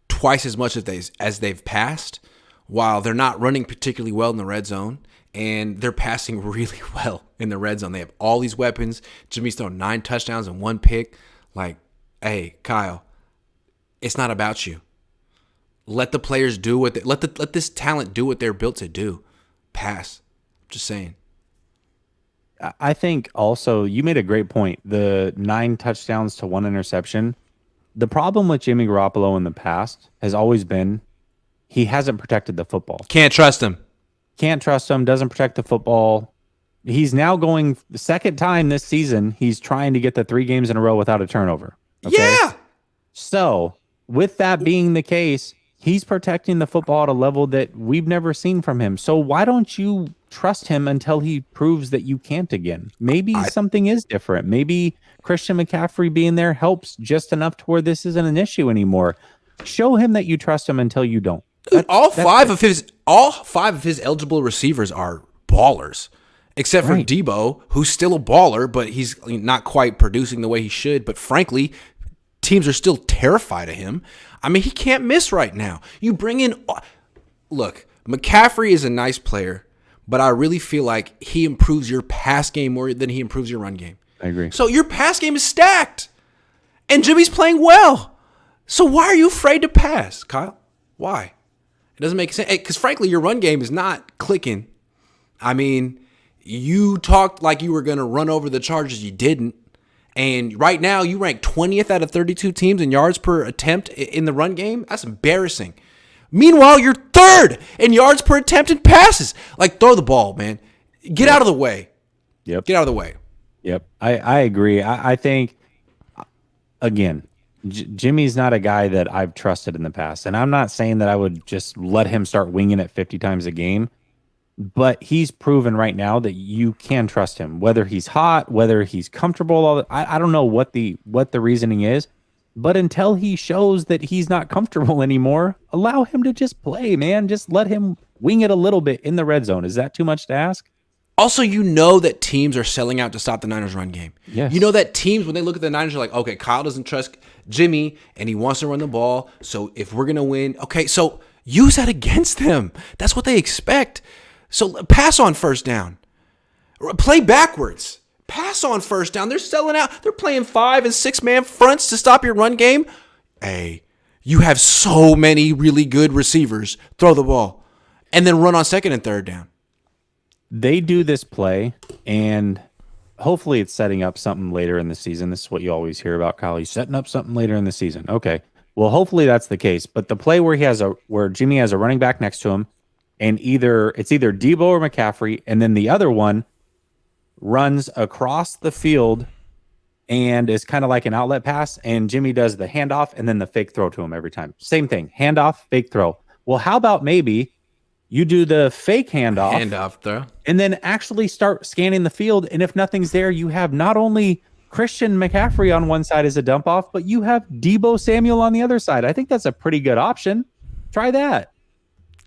S1: twice as much as they've passed, while they're not running particularly well in the red zone, and they're passing really well in the red zone. They have all these weapons. Jimmy's thrown 9 touchdowns and 1 pick. Like, hey, Kyle, it's not about you. Let the players do what let this talent do what they're built to do. Pass. Just saying.
S2: I think also you made a great point. The 9 touchdowns to 1 interception. The problem with Jimmy Garoppolo in the past has always been he hasn't protected the football.
S1: Can't trust him.
S2: Doesn't protect the football. He's now going the second time this season. He's trying to get the 3 games in a row without a turnover. Okay?
S1: Yeah.
S2: So with that being the case, he's protecting the football at a level that we've never seen from him. So why don't you trust him until he proves that you can't again? Maybe something is different. Maybe Christian McCaffrey being there helps just enough to where this isn't an issue anymore. Show him that you trust him until you don't.
S1: All five of his eligible receivers are ballers, except for Debo, who's still a baller, but he's not quite producing the way he should. But frankly, teams are still terrified of him. I mean, he can't miss right now. You bring in, look, McCaffrey is a nice player, but I really feel like he improves your pass game more than he improves your run game.
S2: I agree.
S1: So your pass game is stacked, and Jimmy's playing well. So why are you afraid to pass, Kyle? Why? It doesn't make sense. Because frankly, your run game is not clicking. I mean, you talked like you were going to run over the Chargers. You didn't. And right now, you rank 20th out of 32 teams in yards per attempt in the run game. That's embarrassing. Meanwhile, you're 3rd in yards per attempt in passes. Like, throw the ball, man. Get out of the way.
S2: Yep.
S1: Get out of the way.
S2: Yep. I agree. I think, again, Jimmy's not a guy that I've trusted in the past. And I'm not saying that I would just let him start winging it 50 times a game. But he's proven right now that you can trust him, whether he's hot, whether he's comfortable. I don't know what the reasoning is, but until he shows that he's not comfortable anymore, allow him to just play, man. Just let him wing it a little bit in the red zone. Is that too much to ask?
S1: Also, you know that teams are selling out to stop the Niners' run game.
S2: Yes.
S1: You know that teams, when they look at the Niners, are like, okay, Kyle doesn't trust Jimmy, and he wants to run the ball. So if we're going to win, okay, so use that against them. That's what they expect. So pass on first down. Play backwards. Pass on first down. They're selling out. They're playing 5 and 6 man fronts to stop your run game. Hey, you have so many really good receivers. Throw the ball. And then run on 2nd and 3rd down.
S2: They do this play, and hopefully it's setting up something later in the season. This is what you always hear about, Kyle. He's setting up something later in the season. Okay. Well, hopefully that's the case. But the play where Jimmy has a running back next to him, and it's either Debo or McCaffrey, and then the other one runs across the field and is kind of like an outlet pass, and Jimmy does the handoff and then the fake throw to him every time. Same thing, handoff, fake throw. Well, how about maybe you do the fake handoff
S1: throw,
S2: and then actually start scanning the field, and if nothing's there, you have not only Christian McCaffrey on one side as a dump off, but you have Debo Samuel on the other side. I think that's a pretty good option. Try that.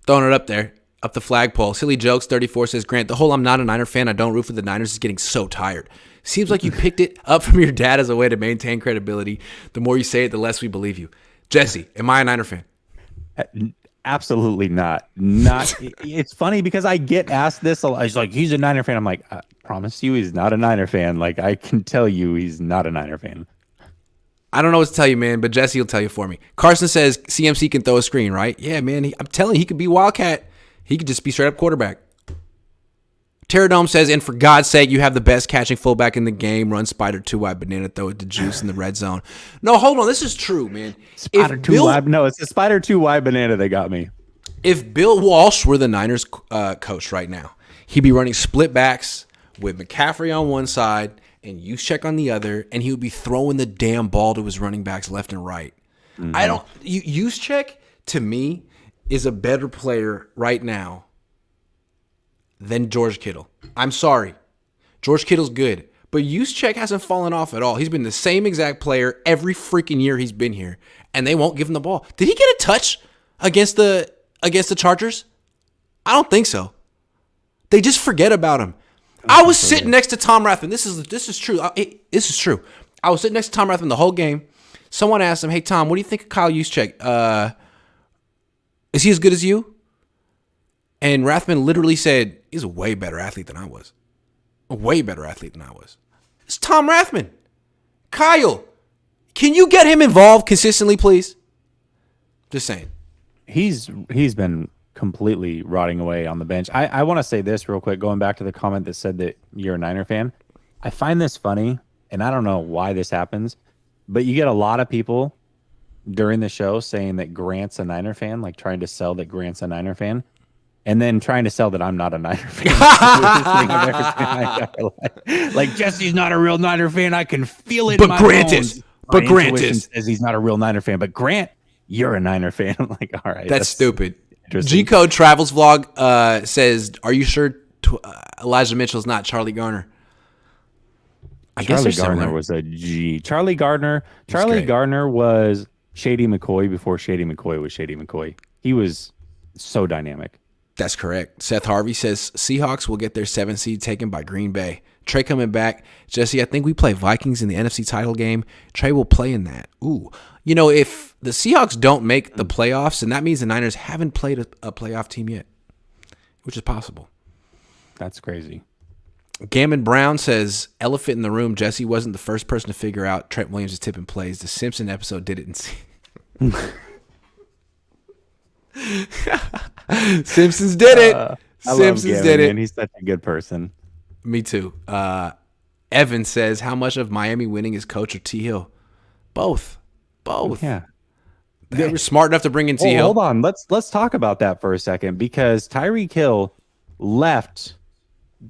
S1: Throwing it up there. Up the flagpole. Silly Jokes 34 says, Grant, the whole I'm not a Niner fan, I don't root for the Niners is getting so tired. Seems like you picked it up from your dad as a way to maintain credibility. The more you say it, the less we believe you. Jesse, am I a Niner fan?
S2: Absolutely not. It's funny because I get asked this a lot. He's like, he's a Niner fan. I'm like, I promise you he's not a Niner fan. Like, I can tell you he's not a Niner fan.
S1: I don't know what to tell you, man, but Jesse will tell you for me. Carson says CMC can throw a screen, right? Yeah, man. I'm telling you, he could be Wildcat. He could just be straight up quarterback. Terradome says, and for God's sake, you have the best catching fullback in the game. Run spider 2-wide banana, throw it to Juice in the red zone. No, hold on. This is true, man.
S2: Spider 2-wide. No, it's the spider 2-wide banana that got me.
S1: If Bill Walsh were the Niners coach right now, he'd be running split backs with McCaffrey on one side and Juszczyk on the other, and he would be throwing the damn ball to his running backs left and right. Juszczyk, to me, is a better player right now than George Kittle. I'm sorry. George Kittle's good. But Juszczyk hasn't fallen off at all. He's been the same exact player every freaking year he's been here, and they won't give him the ball. Did he get a touch against the Chargers? I don't think so. They just forget about him. I was sitting next to Tom Rathman. This is true. This is true. I was sitting next to Tom Rathman the whole game. Someone asked him, "Hey Tom, what do you think of Kyle Juszczyk? Is he as good as you?" And Rathman literally said, "He's a way better athlete than I was. A way better athlete than I was." It's Tom Rathman. Kyle, can you get him involved consistently, please? Just saying.
S2: He's been completely rotting away on the bench. I want to say this real quick, going back to the comment that said that you're a Niner fan. I find this funny, and I don't know why this happens, but you get a lot of people during the show saying that Grant's a Niner fan, like trying to sell that Grant's a Niner fan, and then trying to sell that I'm not a Niner fan. Like Jesse's not a real Niner fan. I can feel it.
S1: But Grant is. But Grant is.
S2: Says he's not a real Niner fan. But Grant, you're a Niner fan. I'm like, all right.
S1: That's stupid. G Code Travels Vlog says, "Are you sure Elijah Mitchell's not Charlie Garner?" I guess
S2: Charlie Garner was a G. Charlie Garner was Shady McCoy before Shady McCoy was Shady McCoy. He was so dynamic.
S1: That's correct. Seth Harvey says Seahawks will get their 7th seed taken by Green Bay. Trey coming back. Jesse, I think we play Vikings in the NFC title game. Trey will play in that. Ooh. You know, if the Seahawks don't make the playoffs, then that means the Niners haven't played a playoff team yet, which is possible.
S2: That's crazy.
S1: Gammon Brown says, elephant in the room, Jesse wasn't the first person to figure out Trent Williams' tipping plays. The Simpson episode did it in Simpsons did it. Simpsons did it.
S2: Man. He's such a good person.
S1: Me too. Evan says, how much of Miami winning is Coach or T. Hill? Both.
S2: Yeah.
S1: They were smart enough to bring in T. Hill.
S2: Hold on. Let's talk about that for a second, because Tyreek Hill left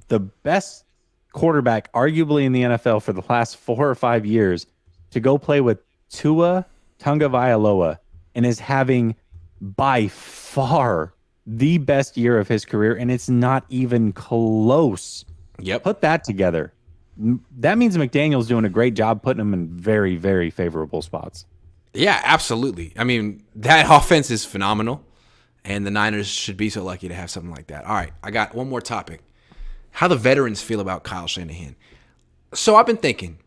S2: the best quarterback arguably in the NFL for the last 4 or 5 years to go play with Tua Tagovailoa and is having by far the best year of his career, and it's not even close.
S1: Yep.
S2: Put that together. That means McDaniel's doing a great job putting him in very, very favorable spots.
S1: Yeah, absolutely. I mean, that offense is phenomenal, and the Niners should be so lucky to have something like that. All right, I got one more topic. How the veterans feel about Kyle Shanahan. So I've been thinking,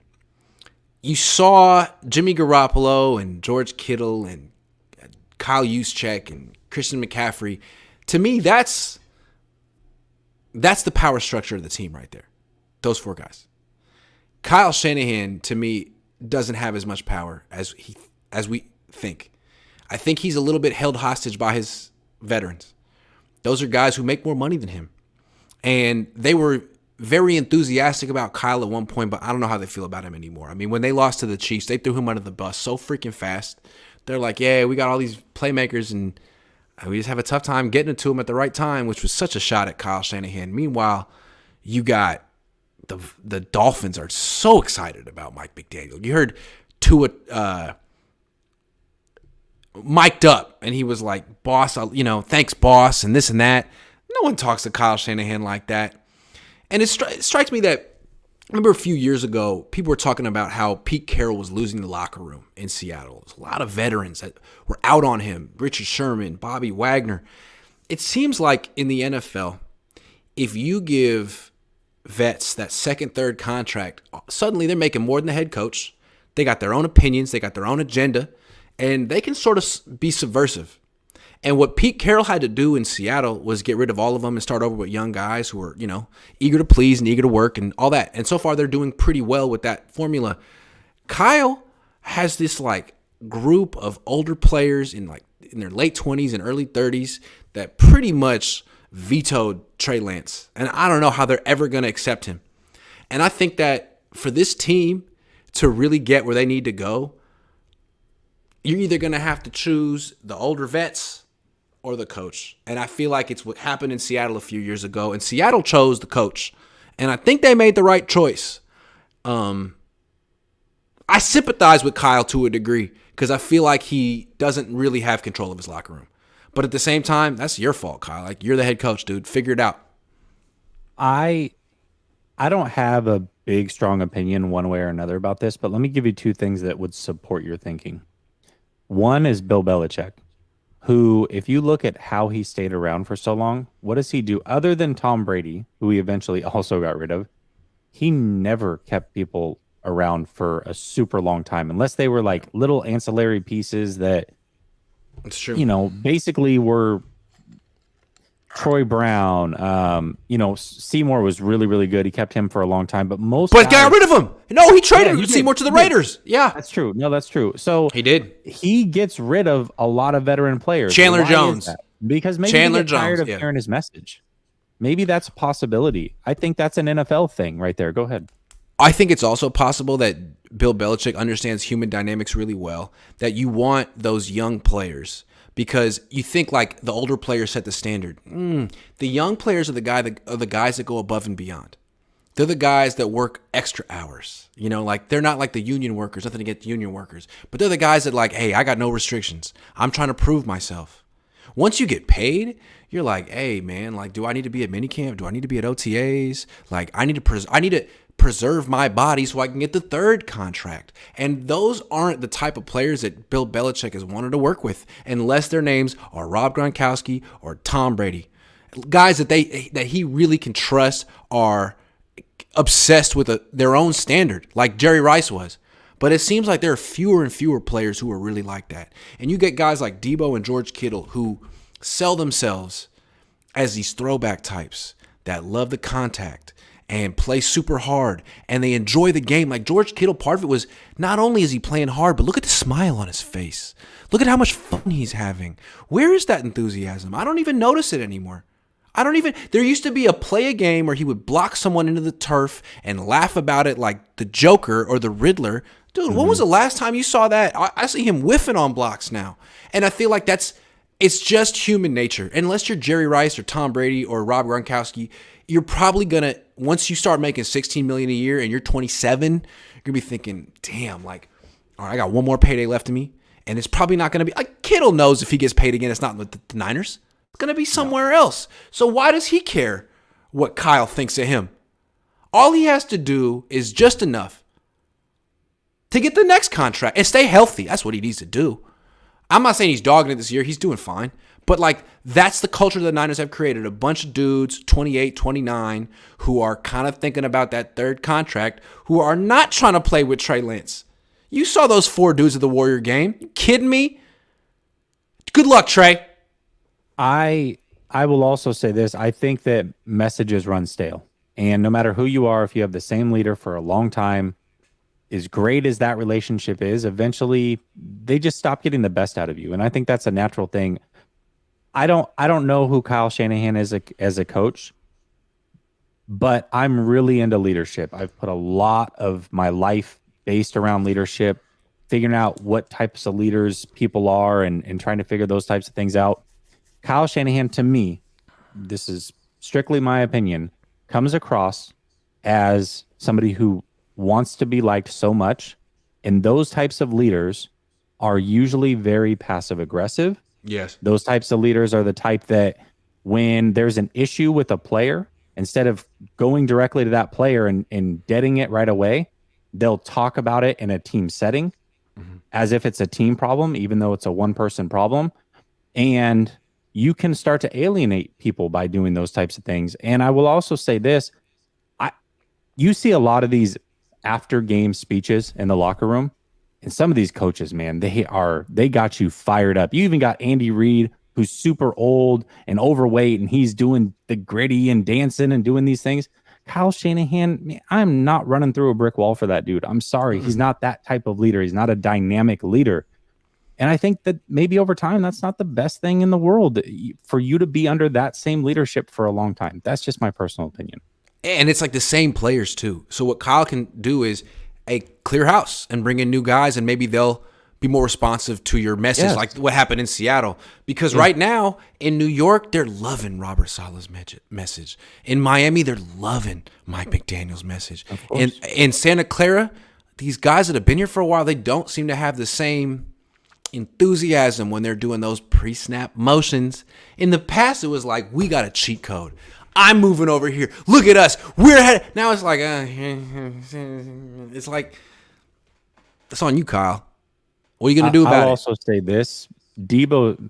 S1: you saw Jimmy Garoppolo and George Kittle and Kyle Juszczyk and Christian McCaffrey. To me, that's the power structure of the team right there. Those 4 guys. Kyle Shanahan, to me, doesn't have as much power as we think. I think he's a little bit held hostage by his veterans. Those are guys who make more money than him. And they were very enthusiastic about Kyle at one point, but I don't know how they feel about him anymore. I mean, when they lost to the Chiefs, they threw him under the bus so freaking fast. They're like, yeah, we got all these playmakers, and we just have a tough time getting it to him at the right time, which was such a shot at Kyle Shanahan. Meanwhile, you got the Dolphins are so excited about Mike McDaniel. You heard Tua mic'd up, and he was like, boss, thanks, boss, and this and that. No one talks to Kyle Shanahan like that. And it strikes me that, I remember a few years ago, people were talking about how Pete Carroll was losing the locker room in Seattle. There's a lot of veterans that were out on him. Richard Sherman, Bobby Wagner. It seems like in the NFL, if you give vets that second, third contract, suddenly they're making more than the head coach. They got their own opinions. They got their own agenda. And they can sort of be subversive. And what Pete Carroll had to do in Seattle was get rid of all of them and start over with young guys who were, eager to please and eager to work and all that. And so far, they're doing pretty well with that formula. Kyle has this group of older players in their late 20s and early 30s that pretty much vetoed Trey Lance. And I don't know how they're ever going to accept him. And I think that for this team to really get where they need to go, you're either going to have to choose the older vets or the coach. And I feel like it's what happened in Seattle a few years ago. And Seattle chose the coach. And I think they made the right choice. I sympathize with Kyle to a degree because I feel like he doesn't really have control of his locker room. But at the same time, that's your fault, Kyle. Like, you're the head coach, dude. Figure it out.
S2: I don't have a big, strong opinion one way or another about this, but let me give you two things that would support your thinking. One is Bill Belichick, who, if you look at how he stayed around for so long, what does he do? Other than Tom Brady, who he eventually also got rid of, he never kept people around for a super long time, unless they were like little ancillary pieces that,
S1: It's true.
S2: basically were Troy Brown. Seymour was really, really good. He kept him for a long time, but
S1: But got rid of him. No, he traded Seymour to the Raiders. Yeah.
S2: That's true. No, that's true. So
S1: He did.
S2: he gets rid of a lot of veteran players.
S1: Chandler
S2: Why is
S1: Jones.
S2: that? Because maybe
S1: Chandler
S2: he gets tired
S1: Jones,
S2: of hearing his message. Maybe that's a possibility. I think that's an NFL thing right there. Go ahead.
S1: I think it's also possible that Bill Belichick understands human dynamics really well, that you want those young players because you think like the older players set the standard. The young players are the guys that go above and beyond. They're the guys that work extra hours. Like they're not like the union workers, nothing against union workers, but they're the guys that like, hey, I got no restrictions. I'm trying to prove myself. Once you get paid, you're like, hey, man, like, do I need to be at minicamp? Do I need to be at OTAs? Like, I need to preserve my body so I can get the third contract. And those aren't the type of players that Bill Belichick has wanted to work with unless their names are Rob Gronkowski or Tom Brady. Guys that he really can trust are obsessed with their own standard, like Jerry Rice was. But it seems like there are fewer and fewer players who are really like that. And you get guys like Debo and George Kittle who sell themselves as these throwback types that love the contact and play super hard and they enjoy the game. Like George Kittle, part of it was not only is he playing hard, but look at the smile on his face. Look at how much fun he's having. Where is that enthusiasm? I don't even notice it anymore. There used to be a play a game where he would block someone into the turf and laugh about it like the Joker or the Riddler. Dude, when was the last time you saw that? I see him whiffing on blocks now. And I feel like it's just human nature. Unless you're Jerry Rice or Tom Brady or Rob Gronkowski, you're probably going to, once you start making $16 million a year and you're 27, you're going to be thinking, damn, like, all right, I got one more payday left in me. And it's probably not going to be, like, Kittle knows if he gets paid again, it's not with the Niners. It's going to be somewhere else. So why does he care what Kyle thinks of him? All he has to do is just enough to get the next contract and stay healthy. That's what he needs to do. I'm not saying he's dogging it this year. He's doing fine. But, like, that's the culture the Niners have created. A bunch of dudes, 28, 29, who are kind of thinking about that third contract, who are not trying to play with Trey Lance. You saw those 4 dudes at the Warrior game. You kidding me? Good luck, Trey.
S2: I will also say this. I think that messages run stale. And no matter who you are, if you have the same leader for a long time, as great as that relationship is, eventually they just stop getting the best out of you. And I think that's a natural thing. I don't know who Kyle Shanahan is as a coach, but I'm really into leadership. I've put a lot of my life based around leadership, figuring out what types of leaders people are and trying to figure those types of things out. Kyle Shanahan, to me, this is strictly my opinion, comes across as somebody who wants to be liked so much. And those types of leaders are usually very passive aggressive.
S1: Yes.
S2: Those types of leaders are the type that when there's an issue with a player, instead of going directly to that player and deading it right away, they'll talk about it in a team setting as if it's a team problem, even though it's a one-person problem. And you can start to alienate people by doing those types of things. And I will also say this, you see a lot of these after game speeches in the locker room, and some of these coaches, man, they got you fired up. You even got Andy Reid, who's super old and overweight, and he's doing the gritty and dancing and doing these things. Kyle Shanahan, man, I'm not running through a brick wall for that dude. I'm sorry. He's not that type of leader. He's not a dynamic leader. And I think that maybe over time, that's not the best thing in the world for you to be under that same leadership for a long time. That's just my personal opinion.
S1: And it's like the same players too. So what Kyle can do is clear house and bring in new guys, and maybe they'll be more responsive to your message,
S2: Yes.
S1: like what happened in Seattle. Because right now in New York, they're loving Robert Saleh's message. In Miami, they're loving Mike McDaniel's message. In Santa Clara, these guys that have been here for a while, they don't seem to have the same enthusiasm when they're doing those pre-snap motions. In the past, it was like, we got a cheat code. I'm moving over here. Look at us. We're ahead. Now it's like, it's like, that's on you, Kyle. What are you going to do about it?
S2: I'll also say this. Debo,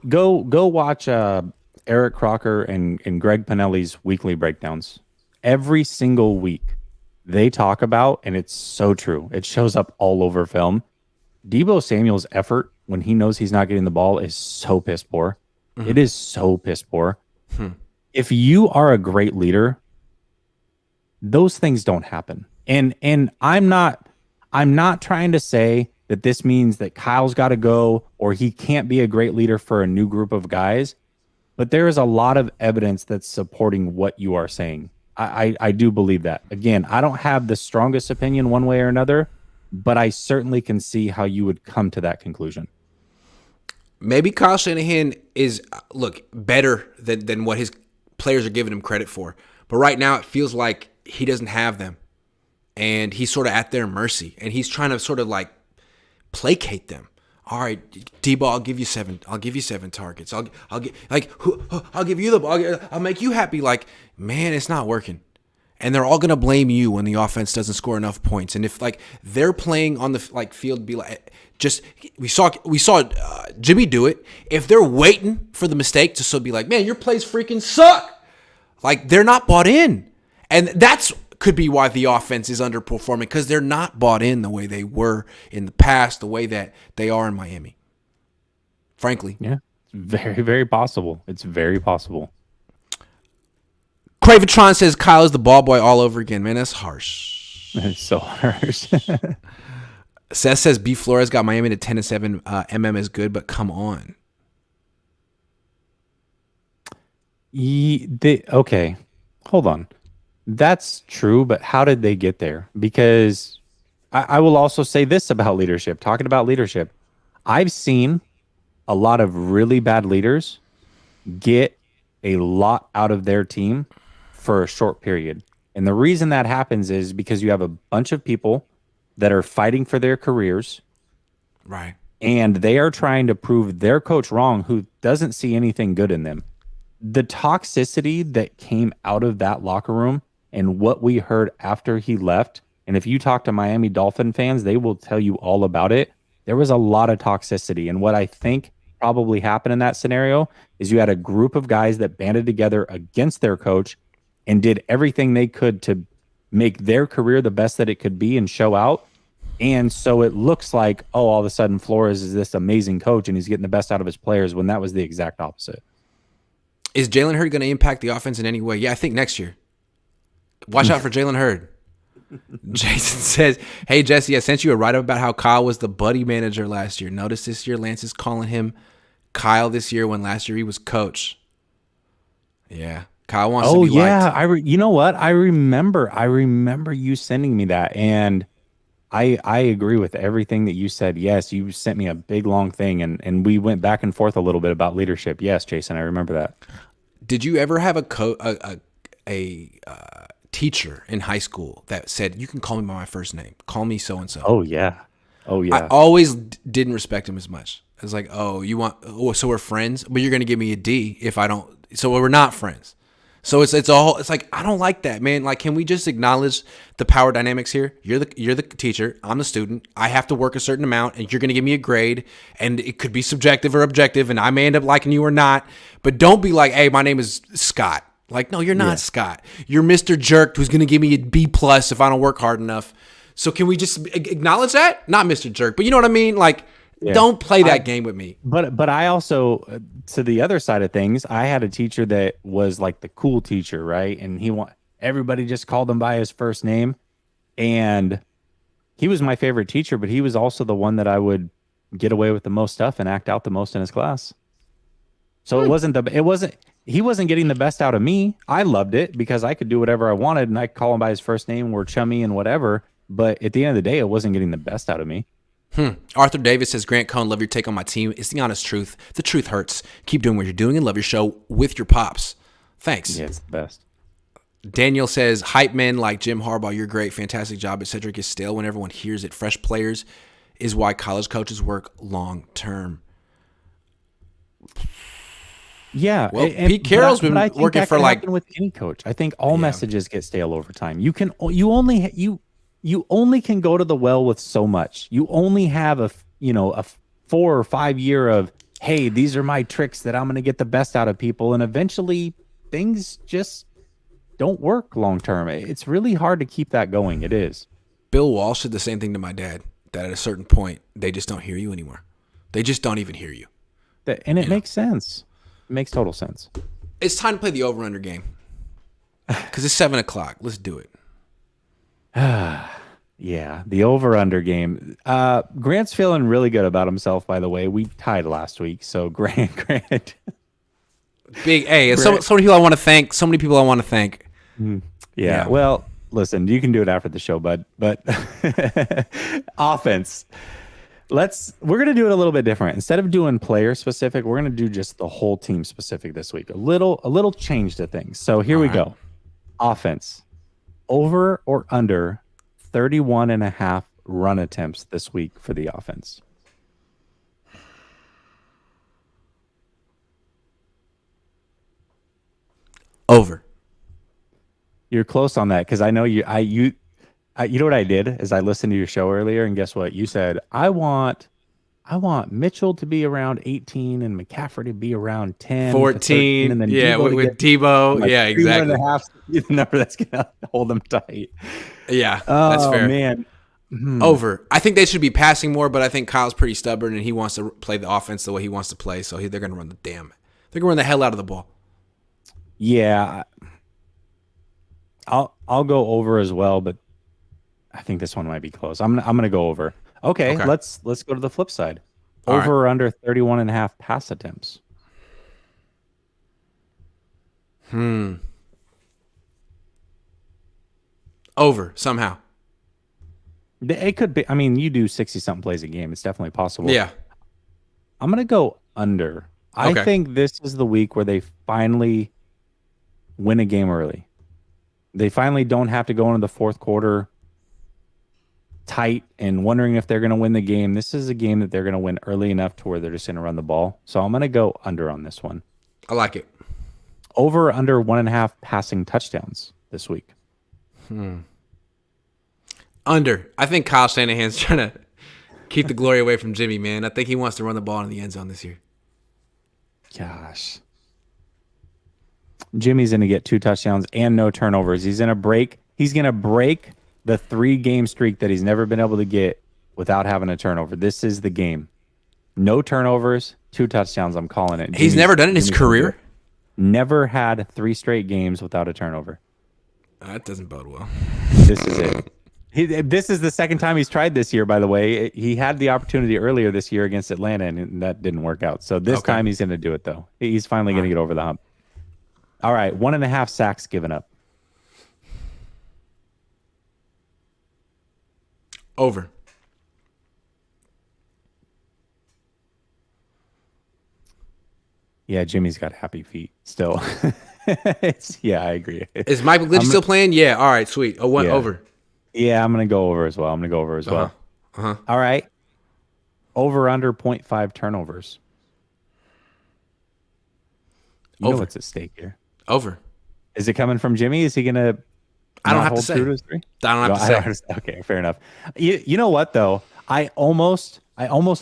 S2: go watch Eric Crocker and Greg Pinelli's weekly breakdowns. Every single week, they talk about, and it's so true, it shows up all over film, Debo Samuel's effort when he knows he's not getting the ball is so piss poor. Mm-hmm. It is so piss poor. If you are a great leader, those things don't happen. And I'm not trying to say that this means that Kyle's got to go or he can't be a great leader for a new group of guys, but there is a lot of evidence that's supporting what you are saying. I do believe that. Again, I don't have the strongest opinion one way or another, but I certainly can see how you would come to that conclusion.
S1: Maybe Kyle Shanahan is, better than what his players are giving him credit for. But right now it feels like he doesn't have them. And he's sort of at their mercy. And he's trying to sort of like placate them. All right, D-ball, I'll give you 7. I'll give you 7 targets. I'll give you the ball. I'll make you happy. Like, man, it's not working. And they're all gonna blame you when the offense doesn't score enough points. And if like they're playing on the field, be like, just we saw Jimmy do it. If they're waiting for the mistake to so be like, man, your plays freaking suck. Like they're not bought in, and that's could be why the offense is underperforming because they're not bought in the way they were in the past, the way that they are in Miami. Frankly,
S2: yeah, it's very, very possible. It's very possible.
S1: Cravatron says Kyle is the ball boy all over again. Man, that's harsh.
S2: It's so harsh.
S1: Seth says B. Flores got Miami to 10-7. MM is good, but come on.
S2: Okay, hold on. That's true, but how did they get there? Because I will also say this about leadership. Talking about leadership, I've seen a lot of really bad leaders get a lot out of their team for a short period. And the reason that happens is because you have a bunch of people that are fighting for their careers.
S1: Right.
S2: And they are trying to prove their coach wrong who doesn't see anything good in them. The toxicity that came out of that locker room and what we heard after he left, and if you talk to Miami Dolphin fans, they will tell you all about it. There was a lot of toxicity. And what I think probably happened in that scenario is you had a group of guys that banded together against their coach and did everything they could to make their career the best that it could be and show out. And so it looks like, oh, all of a sudden Flores is this amazing coach and he's getting the best out of his players when that was the exact opposite.
S1: Is Jalen Hurd going to impact the offense in any way? Yeah, I think next year. Watch out for Jalen Hurd. Jason says, hey, Jesse, I sent you a write-up about how Kyle was the buddy manager last year. Notice this year Lance is calling him Kyle this year when last year he was coach. Yeah. Kyle wants to be liked.
S2: You know what? I remember you sending me that, and I agree with everything that you said. Yes, you sent me a big long thing, and we went back and forth a little bit about leadership. Yes, Jason, I remember that.
S1: Did you ever have a teacher in high school that said, you can call me by my first name, call me so and so?
S2: Oh yeah.
S1: I always didn't respect him as much. I was like, so we're friends, but you're gonna give me a D if I don't. So we're not friends. So it's like, I don't like that, man. Like, can we just acknowledge the power dynamics here? You're the teacher, I'm the student. I have to work a certain amount, and you're gonna give me a grade, and it could be subjective or objective, and I may end up liking you or not. But don't be like, hey, my name is Scott. Like, no, you're not Scott. You're Mr. Jerk who's gonna give me a B+ if I don't work hard enough. So can we just acknowledge that? Not Mr. Jerk, but you know what I mean? Like, don't play that game with me.
S2: But I also, to the other side of things, I had a teacher that was like the cool teacher, right? And everybody just called him by his first name. And he was my favorite teacher, but he was also the one that I would get away with the most stuff and act out the most in his class. So he wasn't getting the best out of me. I loved it because I could do whatever I wanted and I could call him by his first name. We're chummy and whatever. But at the end of the day, it wasn't getting the best out of me.
S1: Arthur Davis says, Grant Cohn, love your take on my team. It's the honest truth. The truth hurts. Keep doing what you're doing and love your show with your pops. Thanks.
S2: Yeah, it's the best.
S1: Daniel says, hype men like Jim Harbaugh, you're great. Fantastic job, but Cedric is stale when everyone hears it. Fresh players is why college coaches work long term.
S2: Yeah.
S1: Well, Pete Carroll's been working for like
S2: with any coach. I think all messages get stale over time. You only can go to the well with so much. You only have a 4 or 5 year of, hey, these are my tricks that I'm going to get the best out of people, and eventually things just don't work long term. It's really hard to keep that going. It is.
S1: Bill Walsh said the same thing to my dad, that at a certain point they just don't hear you anymore. They just don't even hear you.
S2: And it makes sense. It makes total sense.
S1: It's time to play the over-under game because it's 7 o'clock. Let's do it.
S2: Yeah, the over-under game. Grant's feeling really good about himself, by the way. We tied last week, so Grant.
S1: Big A. And so many people I want to thank.
S2: Yeah. Well, listen, you can do it after the show, bud. But offense. We're gonna do it a little bit different. Instead of doing player specific, we're gonna do just the whole team specific this week. A little change to things. So here we go. Offense. Over or under 31.5 run attempts this week for the offense.
S1: Over.
S2: You're close on that because I know you know what I did is I listened to your show earlier, and guess what? You said I want Mitchell to be around 18 and McCaffrey to be around 10,
S1: 14,
S2: and then
S1: with Debo.
S2: Like
S1: yeah, exactly.
S2: 1.5 the number that's gonna hold them tight.
S1: Yeah, that's fair.
S2: Man.
S1: Over. I think they should be passing more, but I think Kyle's pretty stubborn and he wants to play the offense the way he wants to play. So they're going to run they're going to run the hell out of the ball.
S2: Yeah, I'll go over as well, but I think this one might be close. I'm gonna go over. Okay. Let's go to the flip side. Over or under 31.5 pass attempts.
S1: Over somehow.
S2: It could be. I mean, you do 60-something plays a game. It's definitely possible.
S1: Yeah.
S2: I'm gonna go under. I think this is the week where they finally win a game early. They finally don't have to go into the fourth quarter tight and wondering if they're going to win the game. This is a game that they're going to win early enough to where they're just going to run the ball. So I'm going to go under on this one.
S1: I like it.
S2: Over or under 1.5 passing touchdowns this week.
S1: Under. I think Kyle Shanahan's trying to keep the glory away from Jimmy, man. I think he wants to run the ball in the end zone this year.
S2: Gosh. Jimmy's going to get 2 touchdowns and no turnovers. He's going to break the 3-game streak that he's never been able to get without having a turnover. This is the game. No turnovers, 2 touchdowns. I'm calling it.
S1: He's never done it in his career?
S2: Never had 3 straight games without a turnover.
S1: That doesn't bode well.
S2: This is it. This is the second time he's tried this year, by the way. He had the opportunity earlier this year against Atlanta, and that didn't work out. So this time he's going to do it, though. He's finally going to get over the hump. All right, 1.5 sacks given up.
S1: Over.
S2: Yeah, Jimmy's got happy feet still. I agree.
S1: Is Michael Glitch still playing? Yeah. All right, sweet. Over.
S2: Yeah, I'm going to go over as well. All right. Over under 0.5 turnovers. You know what's at stake here.
S1: Over.
S2: Is it coming from Jimmy? Is he going to
S1: I don't have to say. I don't have to say.
S2: Okay, fair enough. You know what, though? I almost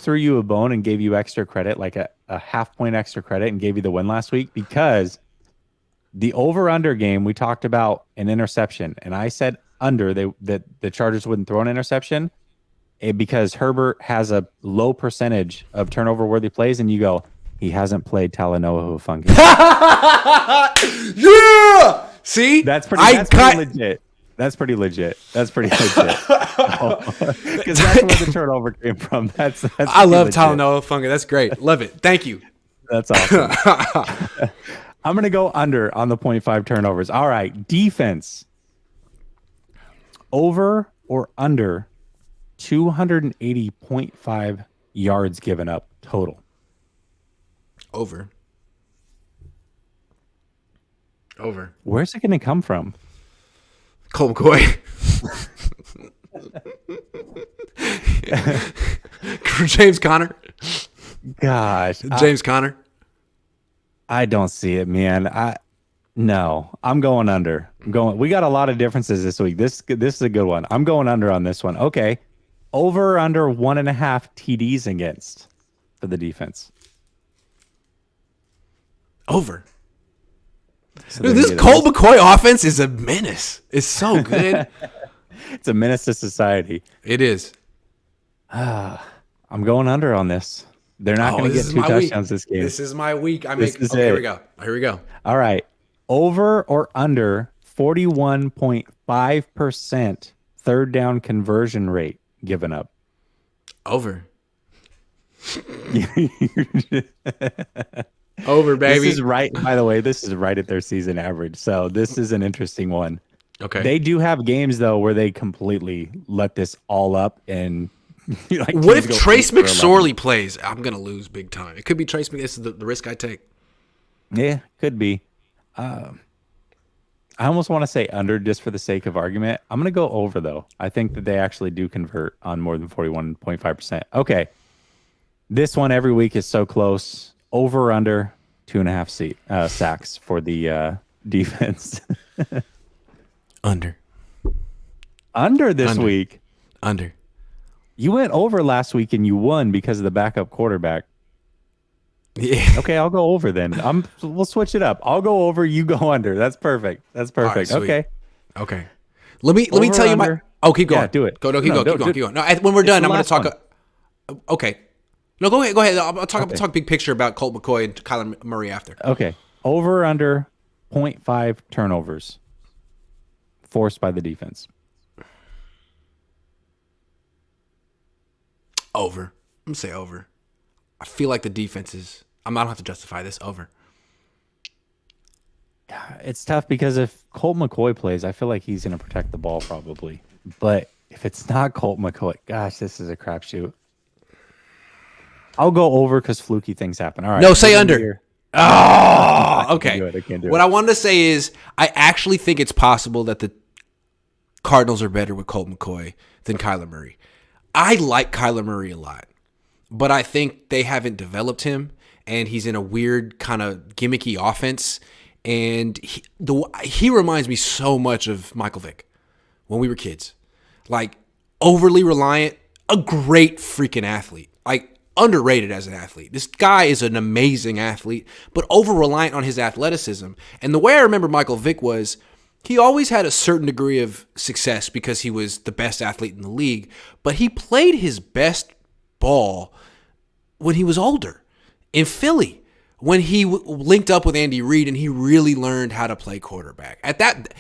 S2: threw you a bone and gave you extra credit, like a half-point extra credit, and gave you the win last week because the over-under game, we talked about an interception, and I said under that the Chargers wouldn't throw an interception because Herbert has a low percentage of turnover-worthy plays, and you go, he hasn't played Talanoa Hufanga.
S1: Yeah! See?
S2: That's pretty legit. That's pretty legit. Because that's where the turnover came from. That's
S1: I love Talanoa Hufanga. That's great. Love it. Thank you.
S2: That's awesome. I'm going to go under on the 0.5 turnovers. All right. Defense. Over or under 280.5 yards given up total.
S1: Over.
S2: Where's it going to come from?
S1: Colt McCoy. James Conner.
S2: Gosh.
S1: James Conner.
S2: I don't see it, man. No, I'm going under. We got a lot of differences this week. This is a good one. I'm going under on this one. Okay. Over or under 1.5 TDs against for the defense.
S1: Over. So dude, this Colt McCoy offense is a menace. It's so good.
S2: It's a menace to society.
S1: It is.
S2: I'm going under on this. They're not going to get 2 touchdowns this game.
S1: This is my week. Here we go.
S2: All right. Over or under 41.5% third down conversion rate given up.
S1: Over. Over, baby.
S2: This is right. By the way, this is right at their season average. So this is an interesting one.
S1: Okay.
S2: They do have games though where they completely let this all up and.
S1: What if Trace McSorley plays? I'm gonna lose big time. It could be Trace. This is the risk I take.
S2: Yeah, could be. I almost want to say under just for the sake of argument. I'm gonna go over though. I think that they actually do convert on more than 41.5%. Okay, this one every week is so close. Over or under 2.5 sacks for the defense.
S1: Under.
S2: Under this week.
S1: Under.
S2: You went over last week and you won because of the backup quarterback.
S1: Yeah.
S2: Okay, I'll go over then. We'll switch it up. I'll go over. You go under. That's perfect. Right, okay.
S1: Okay. Let me tell you my. Oh, keep going.
S2: Yeah, do it.
S1: Keep going. No, when we're done, I'm going to talk. Okay. No, go ahead. I'll talk big picture about Colt McCoy and Kyler Murray after.
S2: Okay. Over or under 0.5 turnovers forced by the defense.
S1: Over. I'm going to say over. I feel like the defense is... I don't have to justify this. Over.
S2: It's tough because if Colt McCoy plays, I feel like he's going to protect the ball probably. But if it's not Colt McCoy, gosh, this is a crapshoot. I'll go over because fluky things happen. All right.
S1: No, say under. Oh, okay.
S2: I can't do it.
S1: What I wanted to say is I actually think it's possible that the Cardinals are better with Colt McCoy than Kyler Murray. I like Kyler Murray a lot, but I think they haven't developed him, and he's in a weird kind of gimmicky offense. And he reminds me so much of Michael Vick when we were kids. Like, overly reliant, a great freaking athlete. Like, underrated as an athlete. This guy is an amazing athlete, but over-reliant on his athleticism. And the way I remember Michael Vick was he always had a certain degree of success because he was the best athlete in the league, but he played his best ball when he was older in Philly, when he linked up with Andy Reid and he really learned how to play quarterback. At that,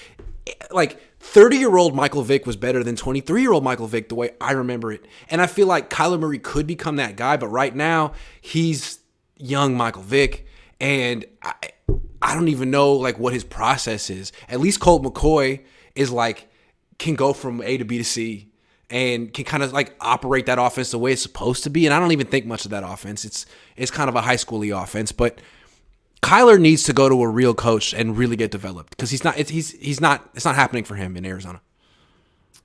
S1: like, 30-year-old Michael Vick was better than 23-year-old Michael Vick the way I remember it. And I feel like Kyler Murray could become that guy, but right now he's young Michael Vick, and I don't even know like what his process is. At least Colt McCoy is like can go from A to B to C and can kind of like operate that offense the way it's supposed to be. And I don't even think much of that offense. It's kind of a high schooly offense, but Kyler needs to go to a real coach and really get developed because it's not happening for him in Arizona.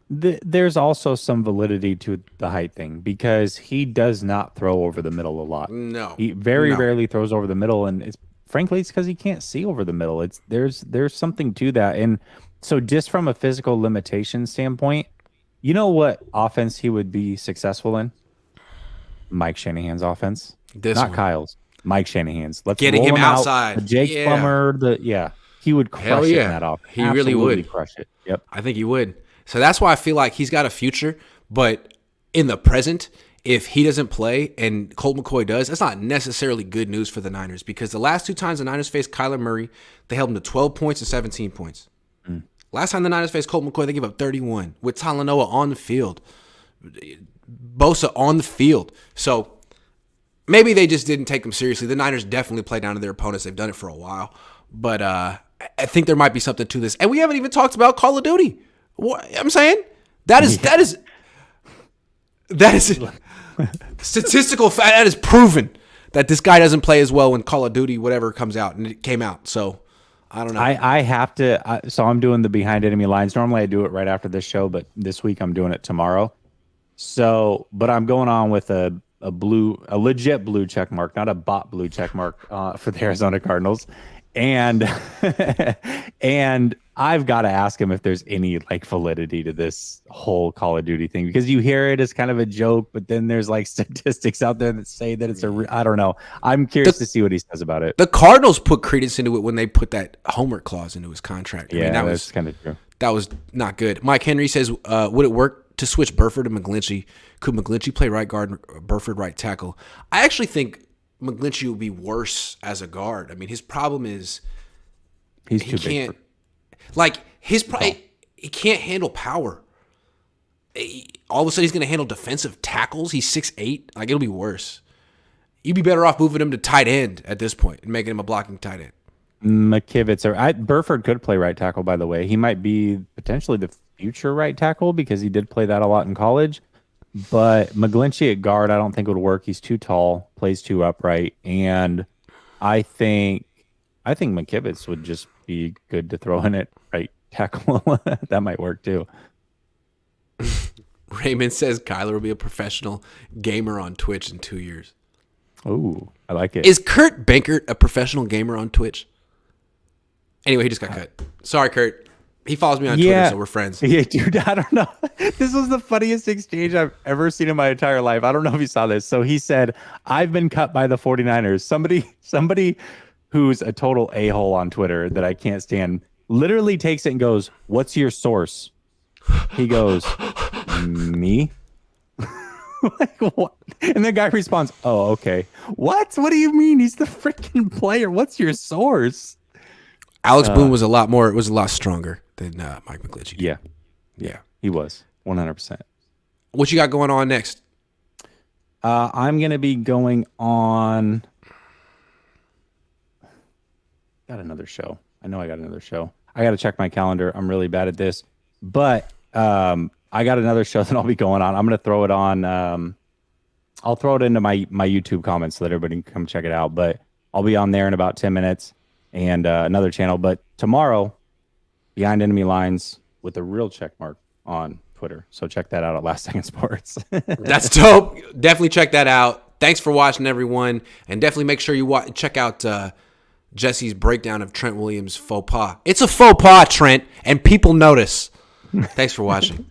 S2: There's also some validity to the height thing because he does not throw over the middle a lot.
S1: No,
S2: he very rarely throws over the middle, and frankly, it's because he can't see over the middle. There's something to that, and so just from a physical limitation standpoint, you know what offense he would be successful in? Mike Shanahan's offense, not Kyle's. Mike Shanahan's. Let's
S1: getting
S2: roll
S1: him outside.
S2: The Jake Plummer. He would crush it in that offense.
S1: He really would
S2: crush it. Yep,
S1: I think he would. So that's why I feel like he's got a future. But in the present, if he doesn't play and Colt McCoy does, that's not necessarily good news for the Niners because the last 2 times the Niners faced Kyler Murray, they held him to 12 points and 17 points. Last time the Niners faced Colt McCoy, they gave up 31 with Talanoa on the field, Bosa on the field. So maybe they just didn't take them seriously. The Niners definitely play down to their opponents. They've done it for a while. But I think there might be something to this. And we haven't even talked about Call of Duty. What I'm saying? That is That is statistical fact. That is proven that this guy doesn't play as well when Call of Duty whatever comes out, and it came out. So I don't know.
S2: I have to. So I'm doing the behind enemy lines. Normally I do it right after this show, but this week I'm doing it tomorrow. So, but I'm going on with a legit blue check mark, not a bot blue check mark for the Arizona Cardinals, and and I've got to ask him if there's any like validity to this whole Call of Duty thing, because you hear it as kind of a joke, but then there's like statistics out there that say that it's I don't know. I'm curious to see what he says about it.
S1: The Cardinals put credence into it when they put that homework clause into his contract.
S2: Yeah, that was kind of true.
S1: That was not good. Mike Henry says, would it work to switch Burford to McGlinchey? Could McGlinchey play right guard, Burford right tackle? I actually think McGlinchey would be worse as a guard. I mean, his problem is
S2: he can't.
S1: He can't handle power. All of a sudden, he's going to handle defensive tackles. He's 6'8". Like, it'll be worse. You'd be better off moving him to tight end at this point and making him a blocking tight end.
S2: Burford could play right tackle, by the way. He might be potentially the future right tackle because he did play that a lot in college. But McGlinchey at guard, I don't think would work. He's too tall, plays too upright, and I think McKivitz would just be good to throw in at right tackle. That might work too.
S1: Raymond says Kyler will be a professional gamer on Twitch in 2 years.
S2: Oh, I like it.
S1: Is Kurt Benkert a professional gamer on Twitch? Anyway, he just got cut. Sorry, Kurt. He follows me on Twitter, so we're friends.
S2: Yeah, dude, I don't know. This was the funniest exchange I've ever seen in my entire life. I don't know if you saw this. So he said, I've been cut by the 49ers. Somebody who's a total a-hole on Twitter that I can't stand literally takes it and goes, what's your source? He goes, me? Like, what? And the guy responds, oh, okay. What? What do you mean? He's the freaking player. What's your source?
S1: Alex Boone was a lot stronger than Mike McGlinchey.
S2: Yeah, he was 100%.
S1: What you got going on next?
S2: I'm gonna be going on. Got another show. I know I got another show. I got to check my calendar. I'm really bad at this, but I got another show that I'll be going on. I'm gonna throw it on. I'll throw it into my YouTube comments so that everybody can come check it out. But I'll be on there in about 10 minutes. And another channel. But tomorrow, Behind Enemy Lines with a real check mark on Twitter. So check that out at Last Second Sports.
S1: That's dope. Definitely check that out. Thanks for watching, everyone. And definitely make sure you check out Jesse's breakdown of Trent Williams' faux pas. It's a faux pas, Trent, and people notice. Thanks for watching.